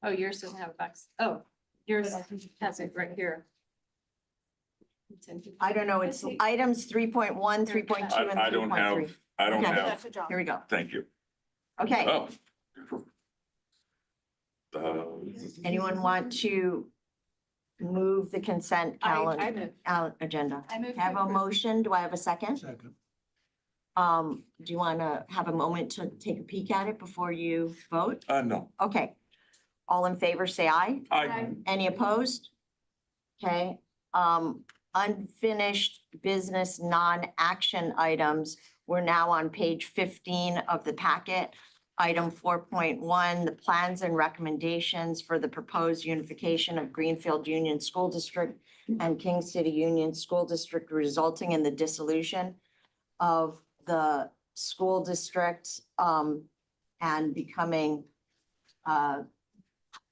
[SPEAKER 4] Oh, yours doesn't have a backs. Oh, yours has it right here.
[SPEAKER 5] I don't know, it's items 3.1, 3.2, and 3.3.
[SPEAKER 8] I don't
[SPEAKER 5] Okay.
[SPEAKER 8] have,
[SPEAKER 5] Here we go.
[SPEAKER 8] thank you.
[SPEAKER 5] Okay,
[SPEAKER 8] Oh.
[SPEAKER 5] anyone want to move the consent calendar,
[SPEAKER 1] move.
[SPEAKER 5] agenda?
[SPEAKER 1] I move to
[SPEAKER 5] Have a
[SPEAKER 1] approve.
[SPEAKER 5] motion, do I have a second?
[SPEAKER 9] Second.
[SPEAKER 5] Do you want to have a moment to take a peek at it before you vote?
[SPEAKER 8] No,
[SPEAKER 5] Okay, all in favor, say aye. Any opposed? Okay, unfinished business non-action items. We're now on page 15 of the packet. Item 4.1, the plans and recommendations for the proposed unification of Greenfield Union School District and King City Union School District, resulting in the dissolution of the school district and becoming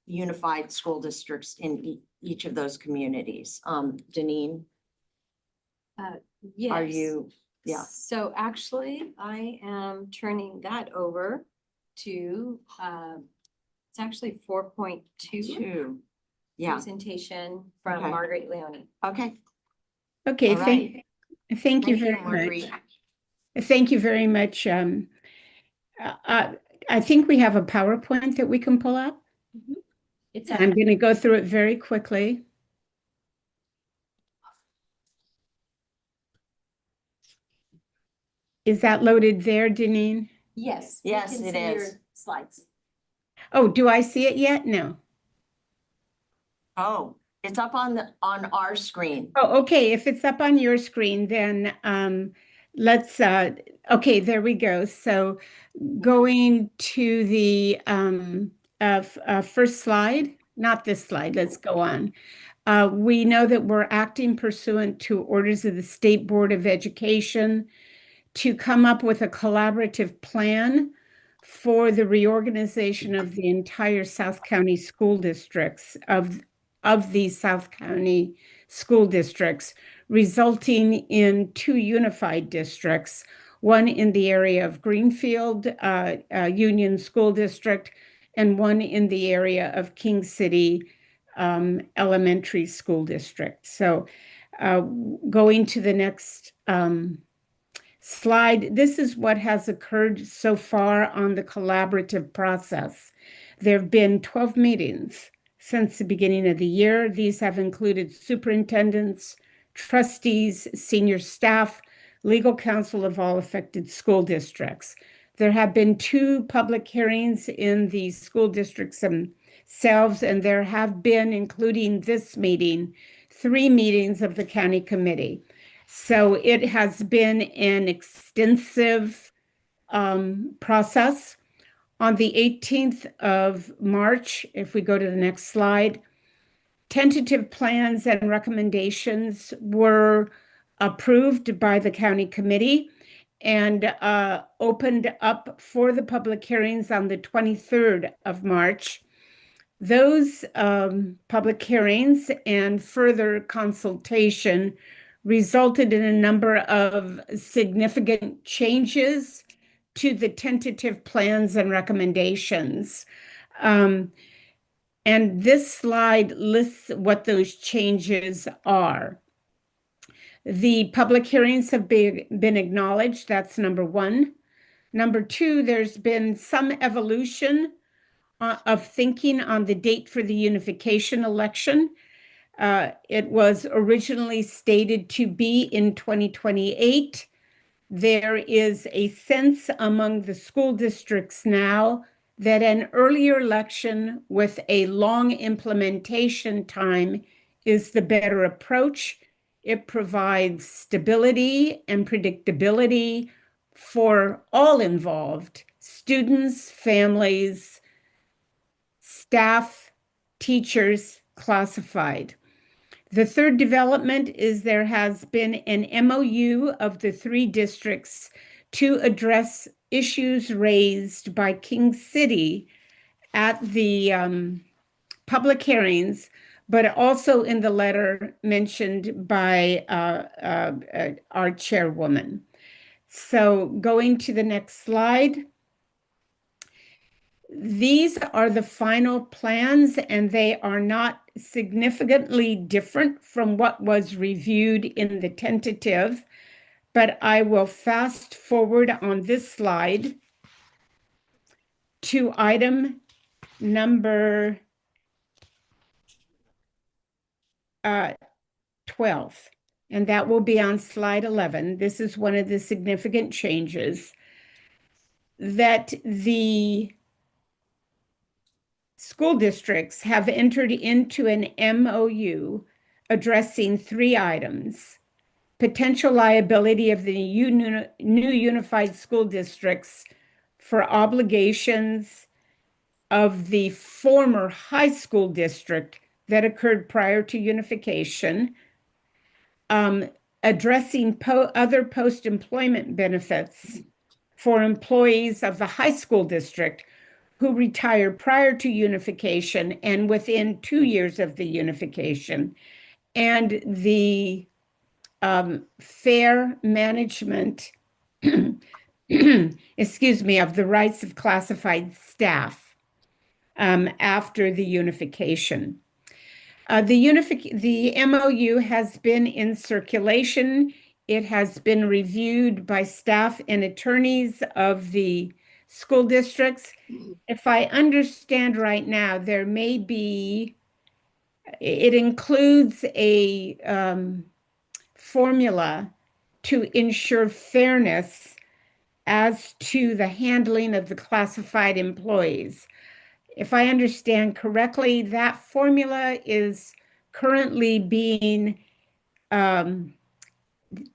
[SPEAKER 5] unified school districts in each of those communities. Janine,
[SPEAKER 4] Yes.
[SPEAKER 5] are you, yeah.
[SPEAKER 4] So actually, I am turning that over to, it's actually 4.2
[SPEAKER 5] two? Yeah,
[SPEAKER 4] presentation from
[SPEAKER 5] Okay.
[SPEAKER 4] Margaret Leone.
[SPEAKER 5] okay.
[SPEAKER 10] Okay,
[SPEAKER 5] All right.
[SPEAKER 10] thank you very much.
[SPEAKER 5] Marguerite.
[SPEAKER 10] Thank you very much. I think we have a PowerPoint that we can pull up.
[SPEAKER 4] It's
[SPEAKER 10] I'm going to go through it very quickly. Is that loaded there, Deneen?
[SPEAKER 4] yes. we
[SPEAKER 5] Yes,
[SPEAKER 4] can
[SPEAKER 5] it
[SPEAKER 4] see your
[SPEAKER 5] is.
[SPEAKER 4] Slides.
[SPEAKER 10] Oh, do I see it yet? No.
[SPEAKER 5] Oh, it's up on our screen.
[SPEAKER 10] Oh, okay. If it's up on your screen, then let's okay, there we go. So going to the first slide, not this slide, let's go on. We know that we're acting pursuant to orders of the State Board of Education to come up with a collaborative plan for the reorganization of the entire South County school districts of these South County school districts, resulting in 2 unified districts, one in the area of Greenfield Union School District, and one in the area of King City Elementary School District. So going to the next slide, this is what has occurred so far on the collaborative process. There have been 12 meetings since the beginning of the year. These have included superintendents, trustees, senior staff, legal counsel of all affected school districts. There have been 2 public hearings in the school districts themselves, and there have been, including this meeting, 3 meetings of the county committee. So it has been an extensive process. On the 18th of March, if we go to the next slide, tentative plans and recommendations were approved by the county committee and opened up for the public hearings on the 23rd of March. Those public hearings and further consultation resulted in a number of significant changes to the tentative plans and recommendations. And this slide lists what those changes are. The public hearings have been acknowledged. That's number 1. Number 2, there's been some evolution of thinking on the date for the unification election. It was originally stated to be in 2028. There is a sense among the school districts now that an earlier election with a long implementation time is the better approach. It provides stability and predictability for all involved, students, families, staff, teachers, classified. The third development is there has been an MOU of the three districts to address issues raised by King City at the public hearings, but also in the letter mentioned by our chairwoman. So going to the next slide. These are the final plans, and they are not significantly different from what was reviewed in the tentative, but I will fast forward on this slide to item number 12, and that will be on slide 11. This is one of the significant changes that the school districts have entered into an MOU addressing three items: potential liability of the new unified school districts for obligations of the former high school district that occurred prior to unification, addressing other post-employment benefits for employees of the high school district who retired prior to unification and within 2 years of the unification, and the fair management, excuse me, of the rights of classified staff after the unification. The MOU has been in circulation. It has been reviewed by staff and attorneys of the school districts. If I understand right now, there may be, it includes a formula to ensure fairness as to the handling of the classified employees. If I understand correctly, that formula is currently being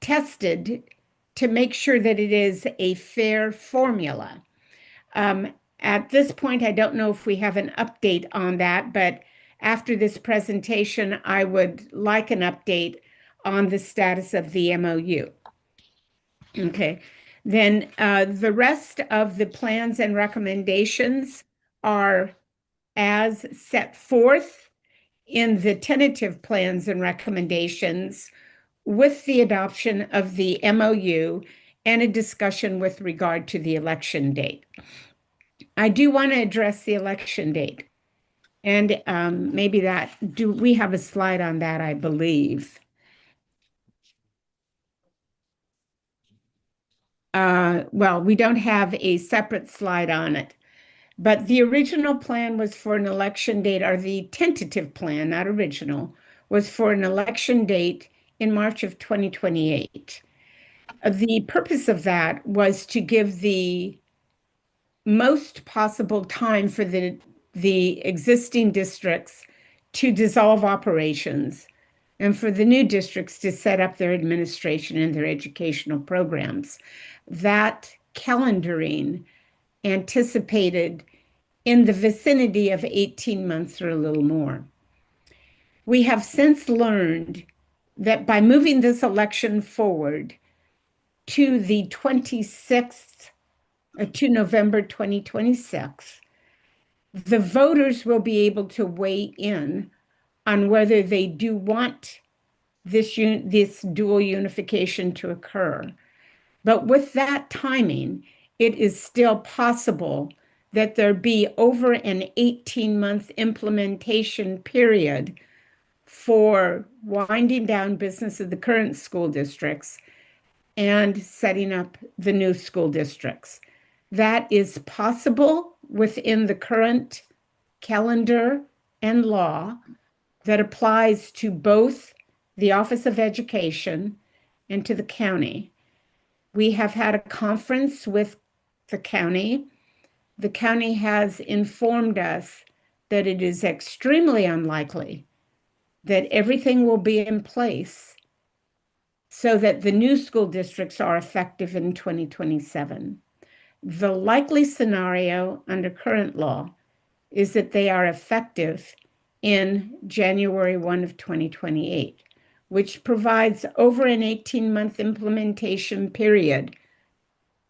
[SPEAKER 10] tested to make sure that it is a fair formula. At this point, I don't know if we have an update on that, but after this presentation, I would like an update on the status of the MOU. Okay, then the rest of the plans and recommendations are as set forth in the tentative plans and recommendations with the adoption of the MOU and a discussion with regard to the election date. I do want to address the election date. And maybe we have a slide on that, I believe. Well, we don't have a separate slide on it, but the original plan was for an election date, or the tentative plan, not original, was for an election date in March of 2028. The purpose of that was to give the most possible time for the existing districts to dissolve operations and for the new districts to set up their administration and their educational programs. That calendaring anticipated in the vicinity of 18 months or a little more. We have since learned that by moving this election forward to the 26th, to November 2026, the voters will be able to weigh in on whether they do want this dual unification to occur. But with that timing, it is still possible that there be over an 18-month implementation period for winding down business of the current school districts and setting up the new school districts. That is possible within the current calendar and law that applies to both the Office of Education and to the county. We have had a conference with the county. The county has informed us that it is extremely unlikely that everything will be in place so that the new school districts are effective in 2027. The likely scenario under current law is that they are effective in January 1 of 2028, which provides over an 18-month implementation period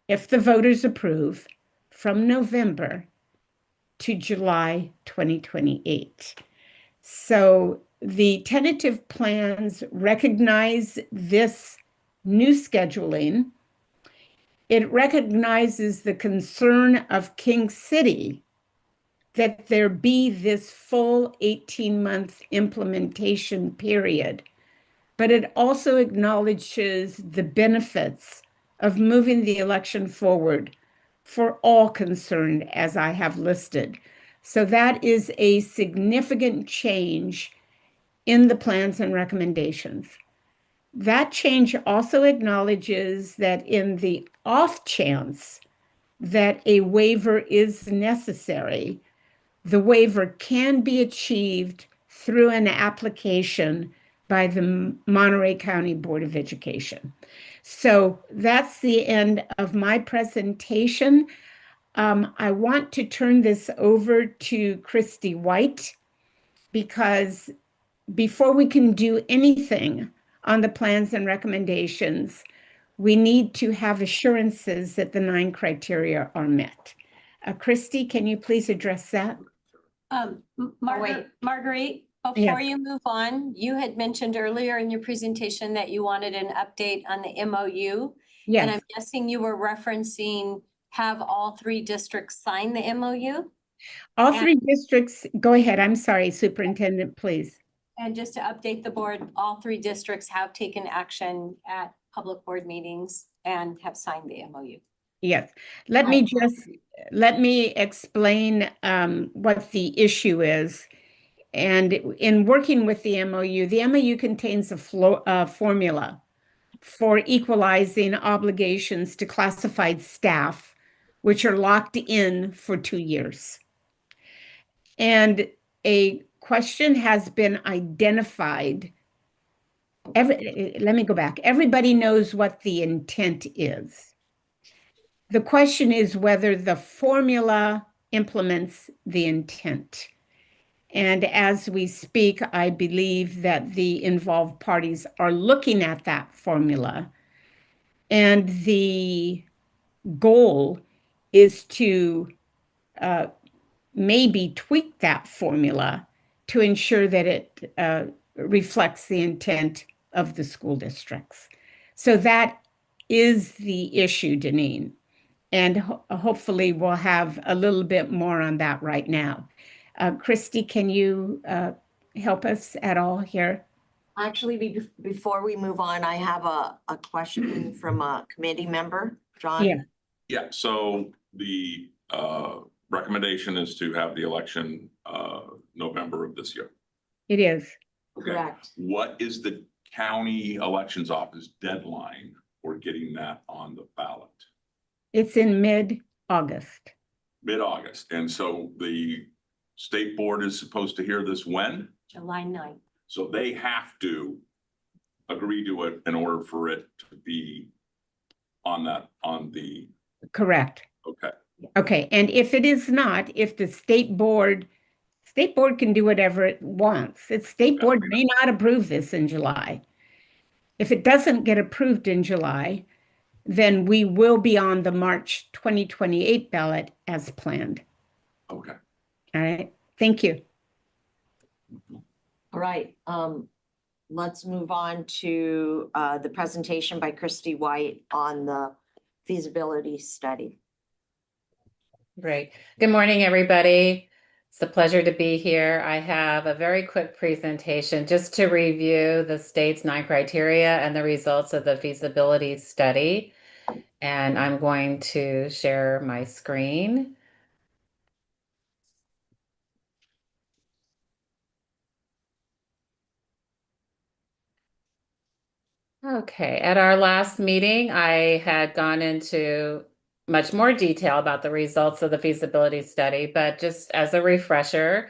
[SPEAKER 10] if the voters approve from November to July 2028. So the tentative plans recognize this new scheduling. It recognizes the concern of King City that there be this full 18-month implementation period, but it also acknowledges the benefits of moving the election forward for all concerned, as I have listed. So that is a significant change in the plans and recommendations. That change also acknowledges that in the off chance that a waiver is necessary, the waiver can be achieved through an application by the Monterey County Board of Education. So that's the end of my presentation. I want to turn this over to Christy White, because before we can do anything on the plans and recommendations, we need to have assurances that the 9 criteria are met. Christy, can you please address that?
[SPEAKER 4] Marguerite, before you move on, you had mentioned earlier in your presentation that you wanted an update on the MOU. And I'm
[SPEAKER 10] Yes,
[SPEAKER 4] guessing you were referencing have all 3 districts sign the MOU?
[SPEAKER 10] all 3 districts, go ahead. I'm sorry, Superintendent, please.
[SPEAKER 4] And just to update the board, all 3 districts have taken action at public board meetings and have signed the MOU.
[SPEAKER 10] Yes, let me explain what the issue is. And in working with the MOU contains a formula for equalizing obligations to classified staff, which are locked in for 2 years. And a question has been identified. Let me go back. Everybody knows what the intent is. The question is whether the formula implements the intent. And as we speak, I believe that the involved parties are looking at that formula. And the goal is to maybe tweak that formula to ensure that it reflects the intent of the school districts. So that is the issue, Deneen. And hopefully we'll have a little bit more on that right now. Christy, can you help us at all here?
[SPEAKER 5] Actually, before we move on, I have a question from a committee member, John.
[SPEAKER 10] Yeah.
[SPEAKER 8] Yeah, so the recommendation is to have the election November of this year.
[SPEAKER 10] It is.
[SPEAKER 8] Okay.
[SPEAKER 5] Correct.
[SPEAKER 8] What is the county elections office deadline for getting that on the ballot?
[SPEAKER 10] It's in mid-August.
[SPEAKER 8] Mid-August. And so the state board is supposed to hear this when?
[SPEAKER 4] July 9th.
[SPEAKER 8] So they have to agree to it in order for it to be on the,
[SPEAKER 10] Correct.
[SPEAKER 8] okay.
[SPEAKER 10] Okay, and if it is not, if the state board can do whatever it wants. The state board may not approve this in July. If it doesn't get approved in July, then we will be on the March 2028 ballot as planned.
[SPEAKER 8] Okay.
[SPEAKER 10] All right, thank you.
[SPEAKER 5] All right, let's move on to the presentation by Christy White on the feasibility study.
[SPEAKER 3] Great. Good morning, everybody. It's a pleasure to be here. I have a very quick presentation just to review the state's 9 criteria and the results of the feasibility study. And I'm going to share my screen. Okay, at our last meeting, I had gone into much more detail about the results of the feasibility study, but just as a refresher,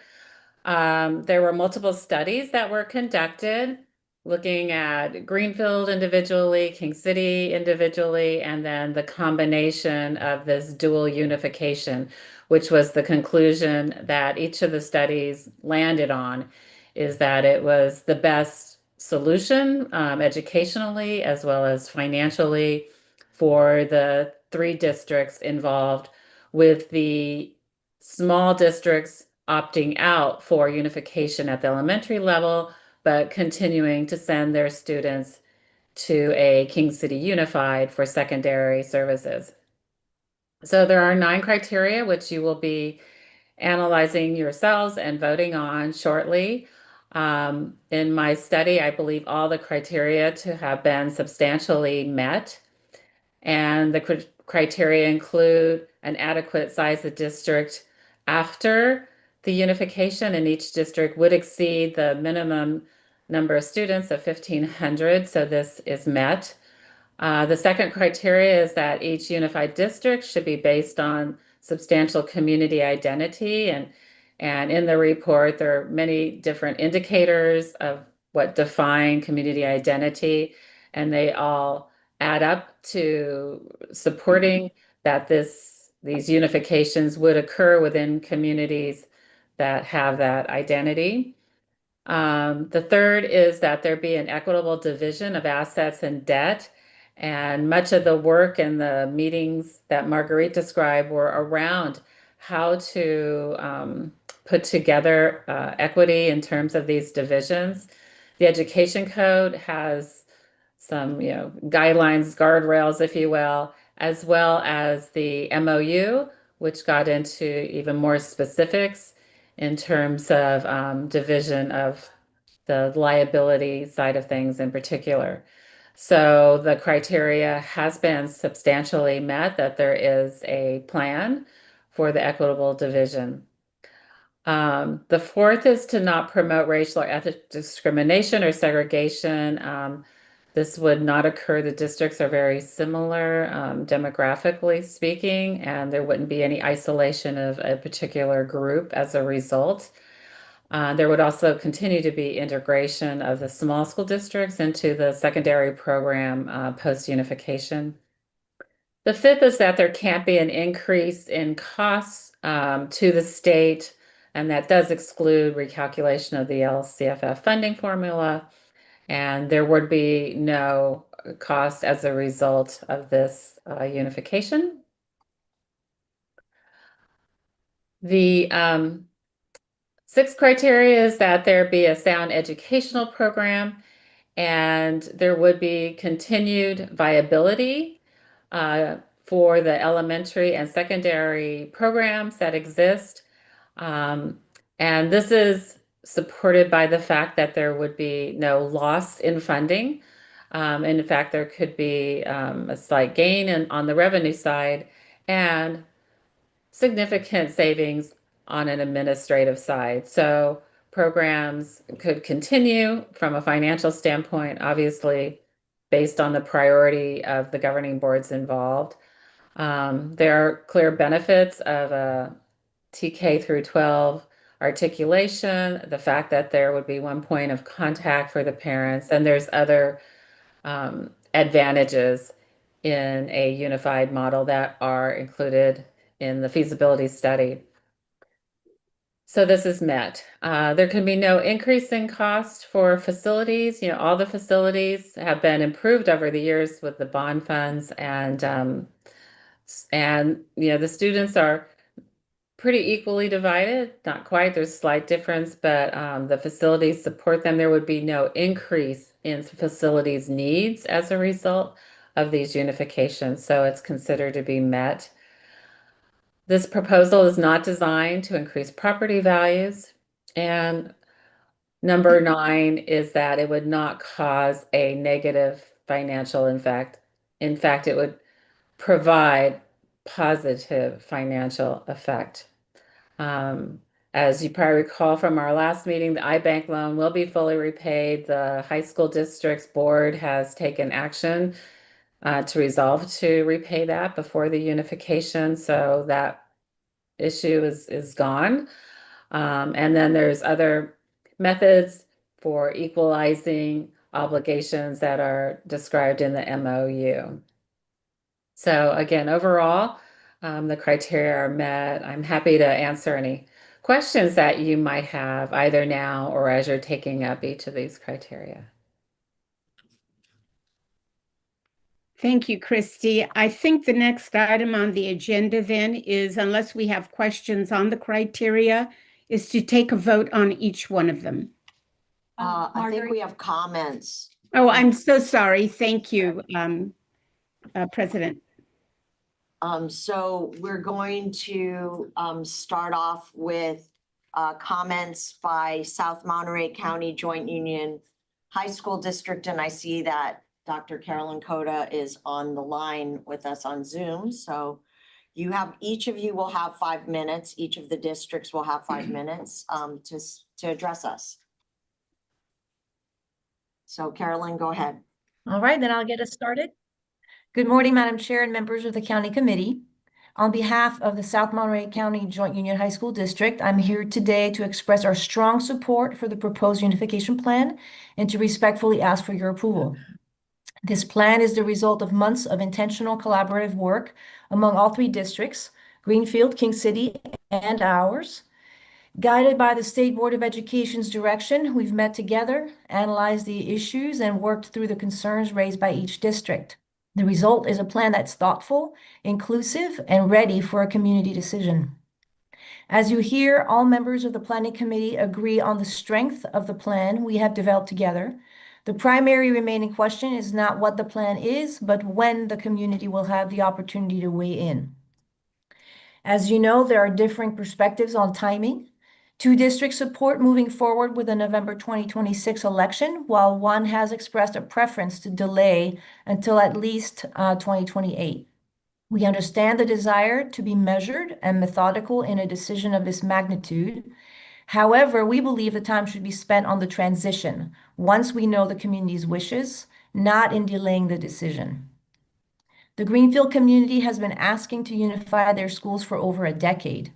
[SPEAKER 3] there were multiple studies that were conducted looking at Greenfield individually, King City individually, and then the combination of this dual unification, which was the conclusion that each of the studies landed on, is that it was the best solution educationally as well as financially for the 3 districts involved, with the small districts opting out for unification at the elementary level, but continuing to send their students to a King City Unified for secondary services. So there are 9 criteria which you will be analyzing yourselves and voting on shortly. In my study, I believe all the criteria to have been substantially met. And the criteria include an adequate size of district after the unification, and each district would exceed the minimum number of students of 1,500, so this is met. The second criteria is that each unified district should be based on substantial community identity, and in the report, there are many different indicators of what define community identity, and they all add up to supporting that these unifications would occur within communities that have that identity. The third is that there be an equitable division of assets and debt. And much of the work and the meetings that Marguerite described were around how to put together equity in terms of these divisions. The education code has some, guidelines, guardrails, if you will, as well as the MOU, which got into even more specifics in terms of division of the liability side of things in particular. So the criteria has been substantially met, that there is a plan for the equitable division. The fourth is to not promote racial or ethnic discrimination or segregation. This would not occur. The districts are very similar demographically speaking, and there wouldn't be any isolation of a particular group as a result. There would also continue to be integration of the small school districts into the secondary program post-unification. The fifth is that there can't be an increase in costs to the state, and that does exclude recalculation of the LCFF funding formula, and there would be no cost as a result of this unification. The sixth criteria is that there be a sound educational program, and there would be continued viability for the elementary and secondary programs that exist. And this is supported by the fact that there would be no loss in funding. In fact, there could be a slight gain on the revenue side and significant savings on an administrative side. So programs could continue from a financial standpoint, obviously, based on the priority of the governing boards involved. There are clear benefits of a TK through 12 articulation, the fact that there would be one point of contact for the parents, and there's other advantages in a unified model that are included in the feasibility study. So this is met. There can be no increase in cost for facilities. All the facilities have been improved over the years with the bond funds, and the students are pretty equally divided. Not quite. There's a slight difference, but the facilities support them. There would be no increase in facilities needs as a result of these unifications. So it's considered to be met. This proposal is not designed to increase property values. And number 9 is that it would not cause a negative financial effect. In fact, it would provide positive financial effect. As you probably recall from our last meeting, the iBank loan will be fully repaid. The high school district's board has taken action to resolve to repay that before the unification. So that issue is gone. And then there's other methods for equalizing obligations that are described in the MOU. So again, overall,
[SPEAKER 9] the criteria are met. I'm happy to answer any questions that you might have either now or as you're taking up each of these criteria.
[SPEAKER 10] Thank you, Christy. I think the next item on the agenda then is, unless we have questions on the criteria, is to take a vote on each one of them.
[SPEAKER 5] I think we have comments.
[SPEAKER 10] Oh, I'm so sorry. Thank you, President.
[SPEAKER 5] So we're going to start off with comments by South Monterey County Joint Union High School District, and I see that Dr. Carolyn Coda is on the line with us on Zoom. So each of you will have 5 minutes. Each of the districts will have 5 minutes to address us. So Carolyn, go ahead.
[SPEAKER 2] All right, then I'll get us started. Good morning, Madam Chair and members of the County Committee. On behalf of the South Monterey County Joint Union High School District, I'm here today to express our strong support for the proposed unification plan and to respectfully ask for your approval. This plan is the result of months of intentional collaborative work among all 3 districts, Greenfield, King City, and ours. Guided by the State Board of Education's direction, we've met together, analyzed the issues, and worked through the concerns raised by each district. The result is a plan that's thoughtful, inclusive, and ready for a community decision. As you hear, all members of the Planning Committee agree on the strength of the plan we have developed together. The primary remaining question is not what the plan is, but when the community will have the opportunity to weigh in. As you know, there are differing perspectives on timing. 2 districts support moving forward with the November 2026 election, while one has expressed a preference to delay until at least 2028. We understand the desire to be measured and methodical in a decision of this magnitude. However, we believe the time should be spent on the transition once we know the community's wishes, not in delaying the decision. The Greenfield community has been asking to unify their schools for over a decade.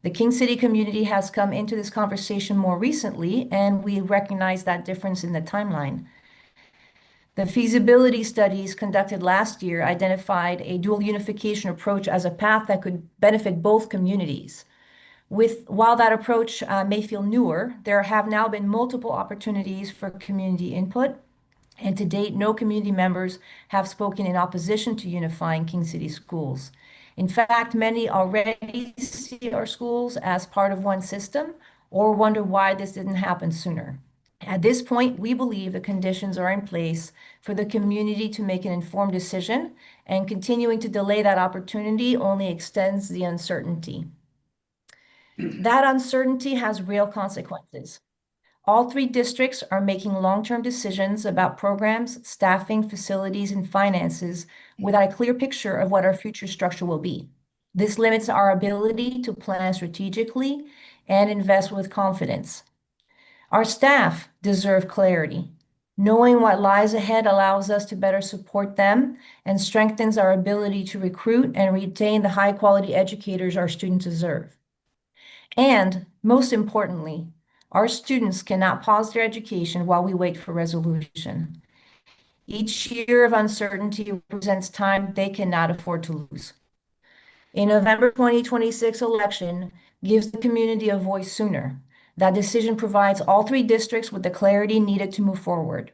[SPEAKER 2] The King City community has come into this conversation more recently, and we recognize that difference in the timeline. The feasibility studies conducted last year identified a dual unification approach as a path that could benefit both communities. While that approach may feel newer, there have now been multiple opportunities for community input, and to date, no community members have spoken in opposition to unifying King City schools. In fact, many already see our schools as part of one system or wonder why this didn't happen sooner. At this point, we believe the conditions are in place for the community to make an informed decision, and continuing to delay that opportunity only extends the uncertainty. That uncertainty has real consequences. All 3 districts are making long-term decisions about programs, staffing, facilities, and finances without a clear picture of what our future structure will be. This limits our ability to plan strategically and invest with confidence. Our staff deserve clarity. Knowing what lies ahead allows us to better support them and strengthens our ability to recruit and retain the high-quality educators our students deserve. And most importantly, our students cannot pause their education while we wait for resolution. Each year of uncertainty represents time they cannot afford to lose. A November 2026 election gives the community a voice sooner. That decision provides all 3 districts with the clarity needed to move forward.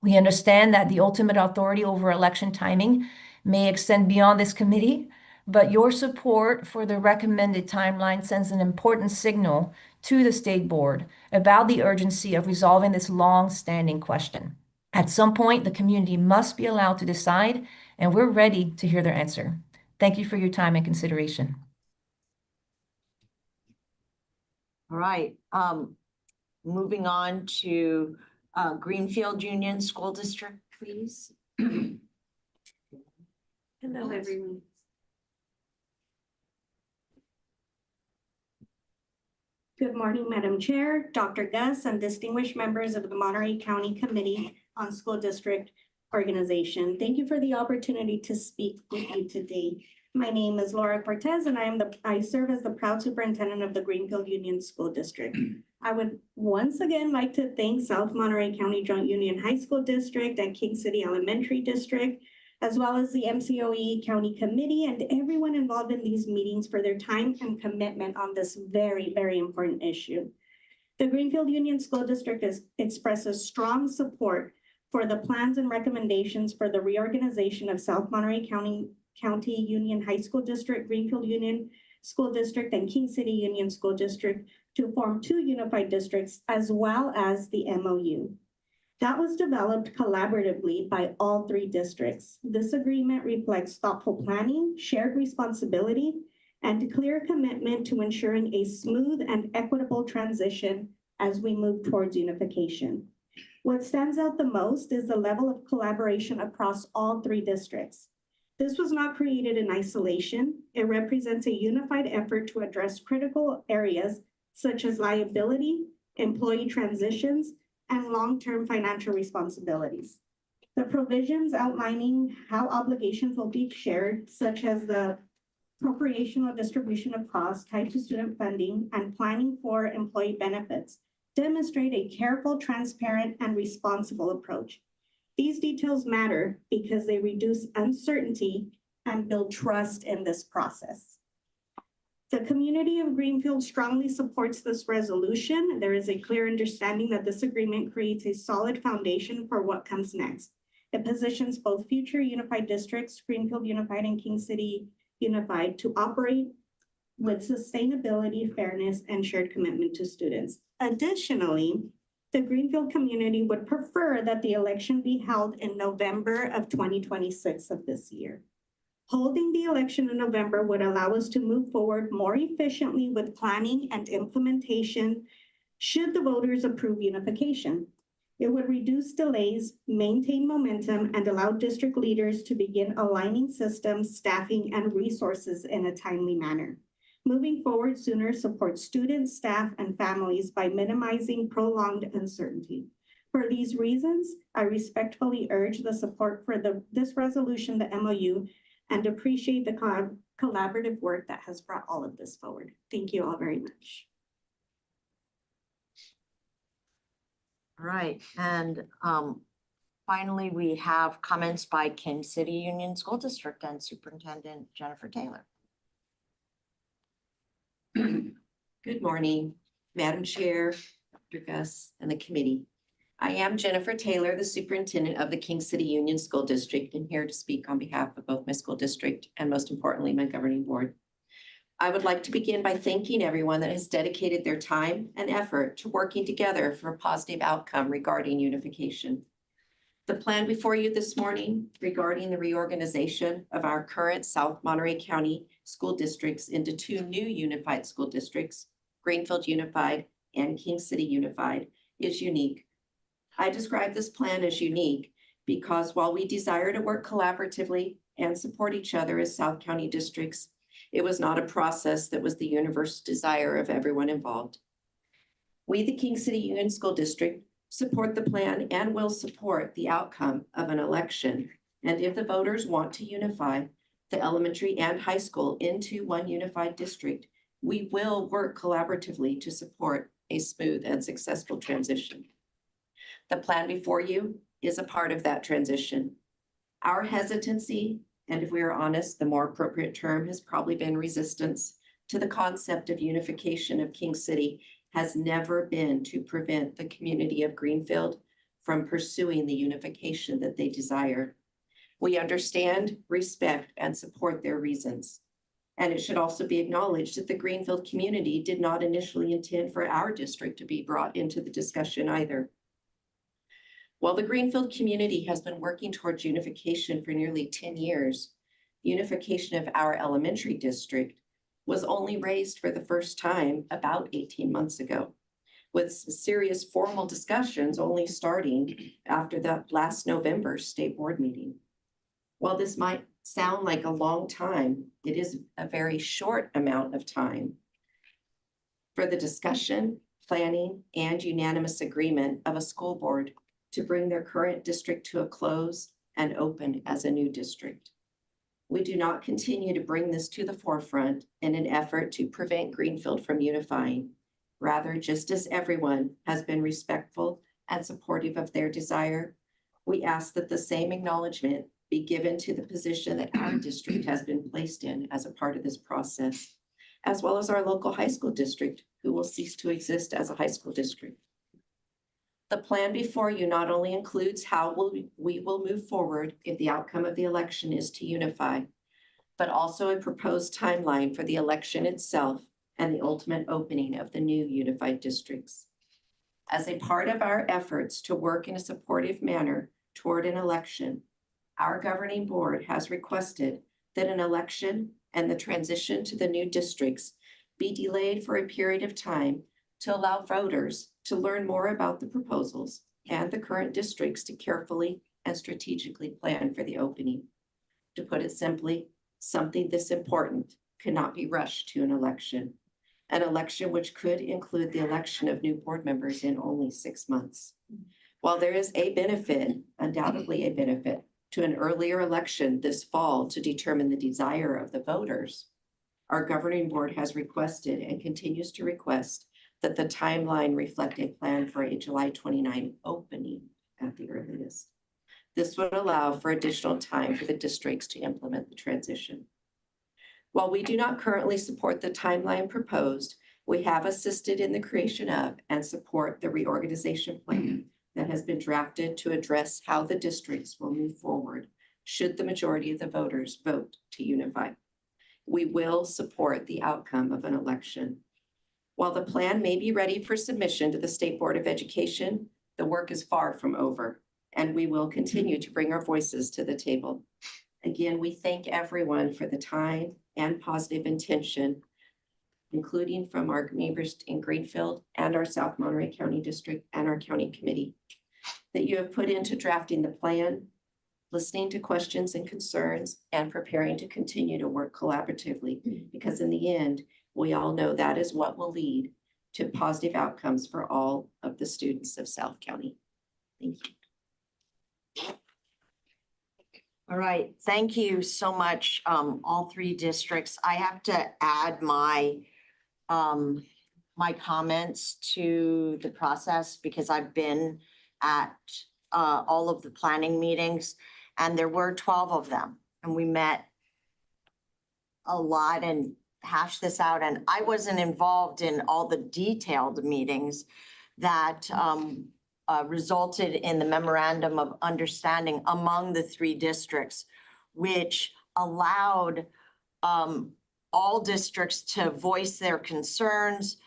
[SPEAKER 2] We understand that the ultimate authority over election timing may extend beyond this committee, but your support for the recommended timeline sends an important signal to the State Board about the urgency of resolving this long-standing question. At some point, the community must be allowed to decide, and we're ready to hear their answer. Thank you for your time and consideration.
[SPEAKER 5] All right. Moving on to Greenfield Union School District, please.
[SPEAKER 11] Hello, everyone. Good morning, Madam Chair, Dr. Gus, and distinguished members of the Monterey County Committee on School District Organization. Thank you for the opportunity to speak with you today. My name is Laura Cortez, and I serve as the proud superintendent of the Greenfield Union School District. I would once again like to thank South Monterey County Joint Union High School District and King City Elementary District as well as the MCOE County Committee and everyone involved in these meetings for their time and commitment on this very, very important issue. The Greenfield Union School District expresses strong support for the plans and recommendations for the reorganization of South Monterey County Union High School District, Greenfield Union School District, and King City Union School District to form 2 unified districts, as well as the MOU. That was developed collaboratively by all 3 districts. This agreement reflects thoughtful planning, shared responsibility, and clear commitment to ensuring a smooth and equitable transition as we move towards unification. What stands out the most is the level of collaboration across all 3 districts. This was not created in isolation. It represents a unified effort to address critical areas such as liability, employee transitions, and long-term financial responsibilities. The provisions outlining how obligations will be shared, such as the appropriation or distribution of costs tied to student funding and planning for employee benefits, demonstrate a careful, transparent, and responsible approach. These details matter because they reduce uncertainty and build trust in this process. The community of Greenfield strongly supports this resolution. There is a clear understanding that this agreement creates a solid foundation for what comes next. It positions both future unified districts, Greenfield Unified and King City Unified, to operate with sustainability, fairness, and shared commitment to students. Additionally, the Greenfield community would prefer that the election be held in November of 2026 of this year. Holding the election in November would allow us to move forward more efficiently with planning and implementation should the voters approve unification. It would reduce delays, maintain momentum, and allow district leaders to begin aligning systems, staffing, and resources in a timely manner. Moving forward sooner supports students, staff, and families by minimizing prolonged uncertainty. For these reasons, I respectfully urge the support for this resolution, the MOU, and appreciate the collaborative work that has brought all of this forward. Thank you all very much.
[SPEAKER 5] All right, and finally, we have comments by King City Union School District and Superintendent Jennifer Taylor.
[SPEAKER 12] Good morning, Madam Chair, Dr. Gus, and the committee. I am Jennifer Taylor, the superintendent of the King City Union School District, and here to speak on behalf of both my school district and most importantly, my governing board. I would like to begin by thanking everyone that has dedicated their time and effort to working together for a positive outcome regarding unification. The plan before you this morning regarding the reorganization of our current South Monterey County school districts into 2 new unified school districts, Greenfield Unified and King City Unified, is unique. I describe this plan as unique because while we desire to work collaboratively and support each other as South County districts, it was not a process that was the universal desire of everyone involved. We, the King City Union School District, support the plan and will support the outcome of an election. And if the voters want to unify the elementary and high school into 1 unified district, we will work collaboratively to support a smooth and successful transition. The plan before you is a part of that transition. Our hesitancy, and if we are honest, the more appropriate term has probably been resistance to the concept of unification of King City, has never been to prevent the community of Greenfield from pursuing the unification that they desire. We understand, respect, and support their reasons. And it should also be acknowledged that the Greenfield community did not initially intend for our district to be brought into the discussion either. While the Greenfield community has been working towards unification for nearly 10 years, unification of our elementary district was only raised for the first time about 18 months ago, with serious formal discussions only starting after the last November state board meeting. While this might sound like a long time, it is a very short amount of time for the discussion, planning, and unanimous agreement of a school board to bring their current district to a close and open as a new district. We do not continue to bring this to the forefront in an effort to prevent Greenfield from unifying. Rather, just as everyone has been respectful and supportive of their desire, we ask that the same acknowledgement be given to the position that our district has been placed in as a part of this process, as well as our local high school district, who will cease to exist as a high school district. The plan before you not only includes how we will move forward if the outcome of the election is to unify, but also a proposed timeline for the election itself and the ultimate opening of the new unified districts. As a part of our efforts to work in a supportive manner toward an election, our governing board has requested that an election and the transition to the new districts be delayed for a period of time to allow voters to learn more about the proposals and the current districts to carefully and strategically plan for the opening. To put it simply, something this important cannot be rushed to an election which could include the election of new board members in only 6 months. While there is a benefit, undoubtedly a benefit, to an earlier election this fall to determine the desire of the voters, our governing board has requested and continues to request that the timeline reflect a plan for a July 29 opening at the earliest. This would allow for additional time for the districts to implement the transition. While we do not currently support the timeline proposed, we have assisted in the creation of and support the reorganization plan that has been drafted to address how the districts will move forward should the majority of the voters vote to unify. We will support the outcome of an election. While the plan may be ready for submission to the State Board of Education, the work is far from over, and we will continue to bring our voices to the table. Again, we thank everyone for the time and positive intention, including from our neighbors in Greenfield and our South Monterey County District and our county committee, that you have put into drafting the plan, listening to questions and concerns, and preparing to continue to work collaboratively, because in the end, we all know that is what will lead to positive outcomes for all of the students of South County. Thank you.
[SPEAKER 13] All right, thank you so much, all three districts. I have to add my comments to the process because I've been at all of the planning meetings, and there were 12 of them, and we met a lot and hashed this out, and I wasn't involved in all the detailed meetings that resulted in the memorandum of understanding among the three districts, which allowed all districts to voice their concerns,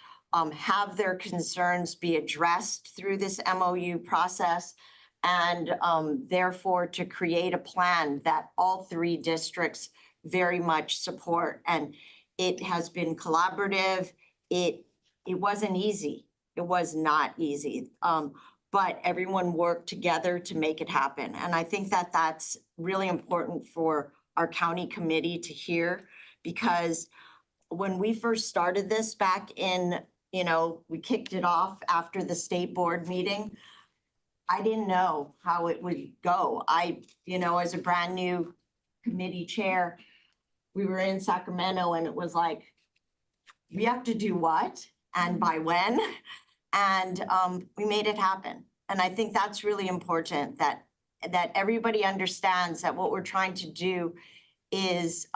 [SPEAKER 13] have their concerns be addressed through this MOU process, and therefore to create a plan that all three districts very much support. And it has been collaborative. It wasn't easy. It was not easy. But everyone worked together to make it happen. And I think that that's really important for our county committee to hear, because when we first started this back in, we kicked it off after the state board meeting, I didn't know how it would go. As a brand new committee chair, we were in Sacramento and it was like, we have to do what and by when? And we made it happen. And I think that's really important, that everybody understands that what we're trying to do is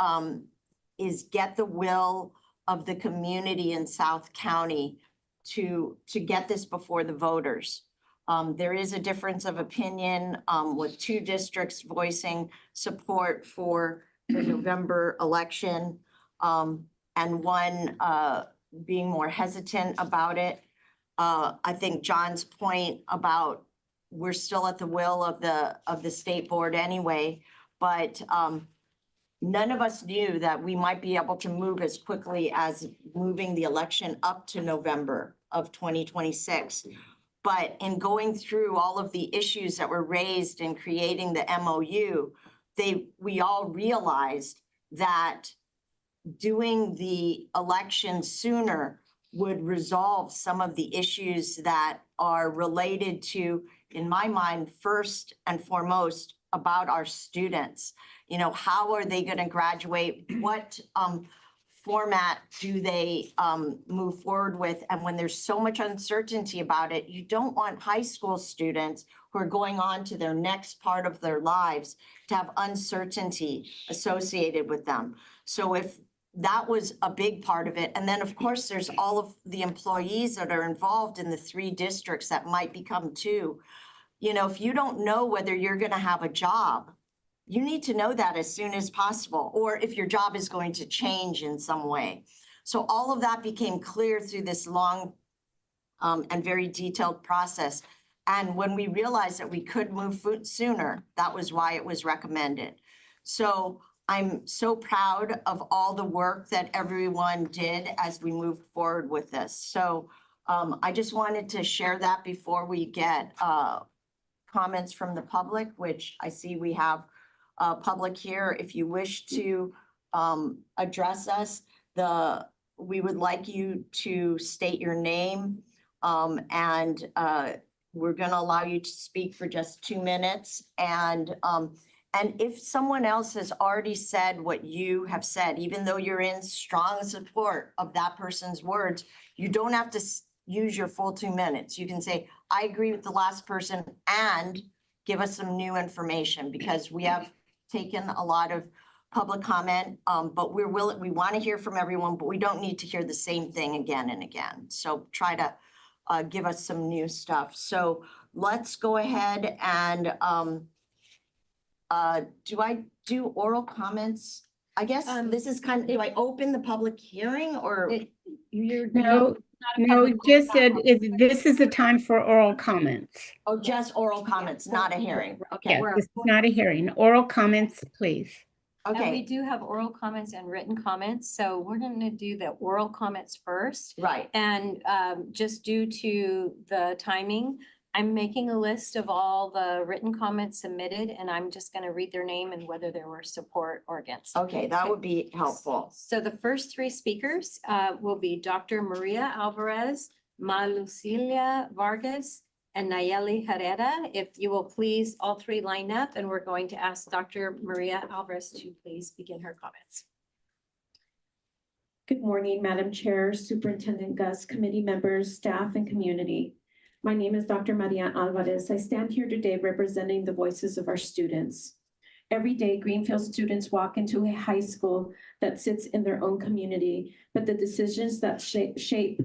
[SPEAKER 13] get the will of the community in South County to get this before the voters. There is a difference of opinion with two districts voicing support for the November election, and one being more hesitant about it. I think John's point about we're still at the will of the state board anyway, but none of us knew that we might be able to move as quickly as moving the election up to November of 2026. But in going through all of the issues that were raised in creating the MOU, we all realized that doing the election sooner would resolve some of the issues that are related to, in my mind, first and foremost, about our students. How are they going to graduate? What format do they move forward with? And when there's so much uncertainty about it, you don't want high school students who are going on to their next part of their lives to have uncertainty associated with them. So if that was a big part of it, and then of course, there's all of the employees that are involved in the 3 districts that might become 2. You know, if you don't know whether you're gonna have a job, you need to know that as soon as possible, or if your job is going to change in some way. So all of that became clear through this long and very detailed process. And when we realized that we could move food sooner, that was why it was recommended. So I'm so proud of all the work that everyone did as we moved forward with this. So I just wanted to share that before we get comments from the public, which I see we have public here. If you wish to address us, we would like you to state your name, and we're going to allow you to speak for just 2 minutes. And if someone else has already said what you have said, even though you're in strong support of that person's words, you don't have to use your full 2 minutes. You can say, I agree with the last person, and give us some new information, because we have taken a lot of public comment, but we want to hear from everyone, but we don't need to hear the same thing again and again. So try to give us some new stuff. So let's go ahead and do I do oral comments? I guess this is kind of, do I open the public hearing or?
[SPEAKER 10] No, you just said this is the time for oral comments.
[SPEAKER 13] Oh, just oral comments, not a hearing. Okay.
[SPEAKER 10] Yes, this is not a hearing. Oral comments, please.
[SPEAKER 4] And we
[SPEAKER 13] Okay,
[SPEAKER 4] do have oral comments and written comments, so we're gonna do the oral comments first.
[SPEAKER 13] right.
[SPEAKER 4] And just due to the timing, I'm making a list of all the written comments submitted, and I'm just gonna read their name and whether there were support or against.
[SPEAKER 13] Okay, that would be helpful.
[SPEAKER 4] So the first 3 speakers will be Dr. Maria Alvarez, Ma Lucilia Vargas, and Nayeli Herrera. If you will please, all 3 line up, and we're going to ask Dr. Maria Alvarez to please begin her comments.
[SPEAKER 11] Good morning, Madam Chair, Superintendent Gus, committee members, staff, and community. My name is Dr. Maria Alvarez. I stand here today representing the voices of our students. Every day, Greenfield students walk into a high school that sits in their own community, but the decisions that shape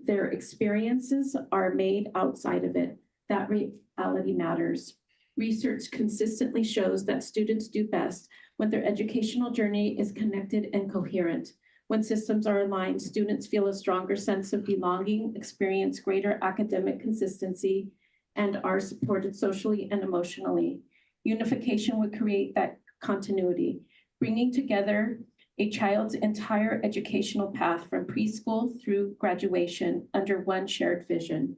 [SPEAKER 11] their experiences are made outside of it. That reality matters. Research consistently shows that students do best when their educational journey is connected and coherent. When systems are aligned, students feel a stronger sense of belonging, experience greater academic consistency, and are supported socially and emotionally. Unification would create that continuity, bringing together a child's entire educational path from preschool through graduation under one shared vision.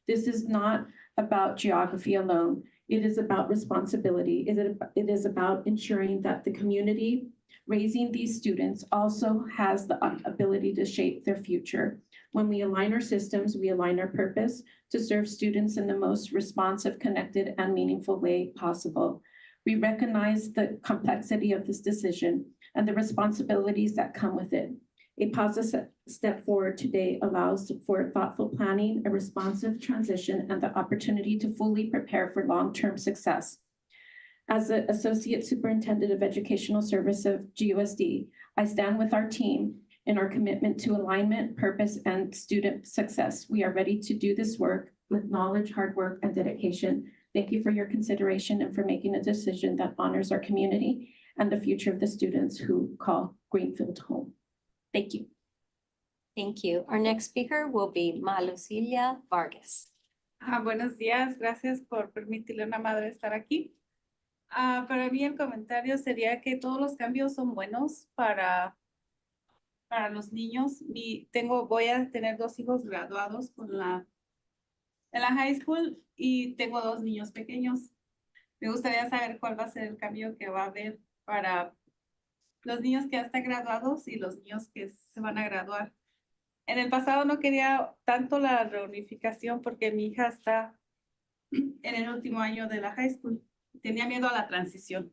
[SPEAKER 11] This is not about geography alone. It is about responsibility. It is about ensuring that the community raising these students also has the ability to shape their future. When we align our systems, we align our purpose to serve students in the most responsive, connected, and meaningful way possible. We recognize the complexity of this decision and the responsibilities that come with it. A positive step forward today allows for thoughtful planning, a responsive transition, and the opportunity to fully prepare for long-term success. As the Associate Superintendent of Educational Service of GUSD, I stand with our team in our commitment to alignment, purpose, and student success. We are ready to do this work with knowledge, hard work, and dedication. Thank you for your consideration and for making a decision that honors our community and the future of the students who call Greenfield home. Thank you.
[SPEAKER 4] Thank you. Our next speaker will be Ma Lucilia Vargas.
[SPEAKER 14] Buenos días, gracias por permitirle a una madre estar aquí. Para mí el comentario sería que todos los cambios son buenos para los niños. Voy a tener 2 hijos graduados en la high school y tengo 2 niños pequeños. Me gustaría saber cuál va a ser el cambio que va a haber para los niños que ya están graduados y los niños que se van a graduar. En el pasado no quería tanto la reunificación porque mi hija está en el último año de la high school. Tenía miedo a la transición.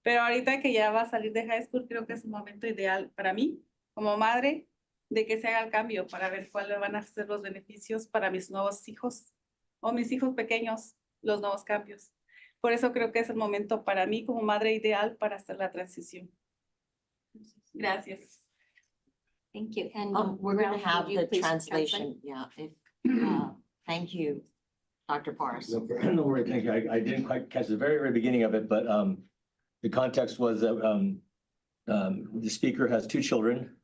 [SPEAKER 14] Pero ahorita que ya va a salir de high school, creo que es un momento ideal para mí, como madre, de que se haga el cambio para ver cuáles van a ser los beneficios para mis nuevos hijos o mis hijos pequeños los nuevos cambios. Por eso creo que es el momento para mí como madre ideal para hacer la transición. Gracias.
[SPEAKER 4] Thank you. And
[SPEAKER 13] We're gonna
[SPEAKER 4] Ralph, would
[SPEAKER 13] have
[SPEAKER 4] you
[SPEAKER 13] the
[SPEAKER 4] please
[SPEAKER 13] translation, yeah, if, thank you, Dr. Paris.
[SPEAKER 15] No worry, thank you. I didn't quite catch the very beginning of it, but the context was that the speaker has two children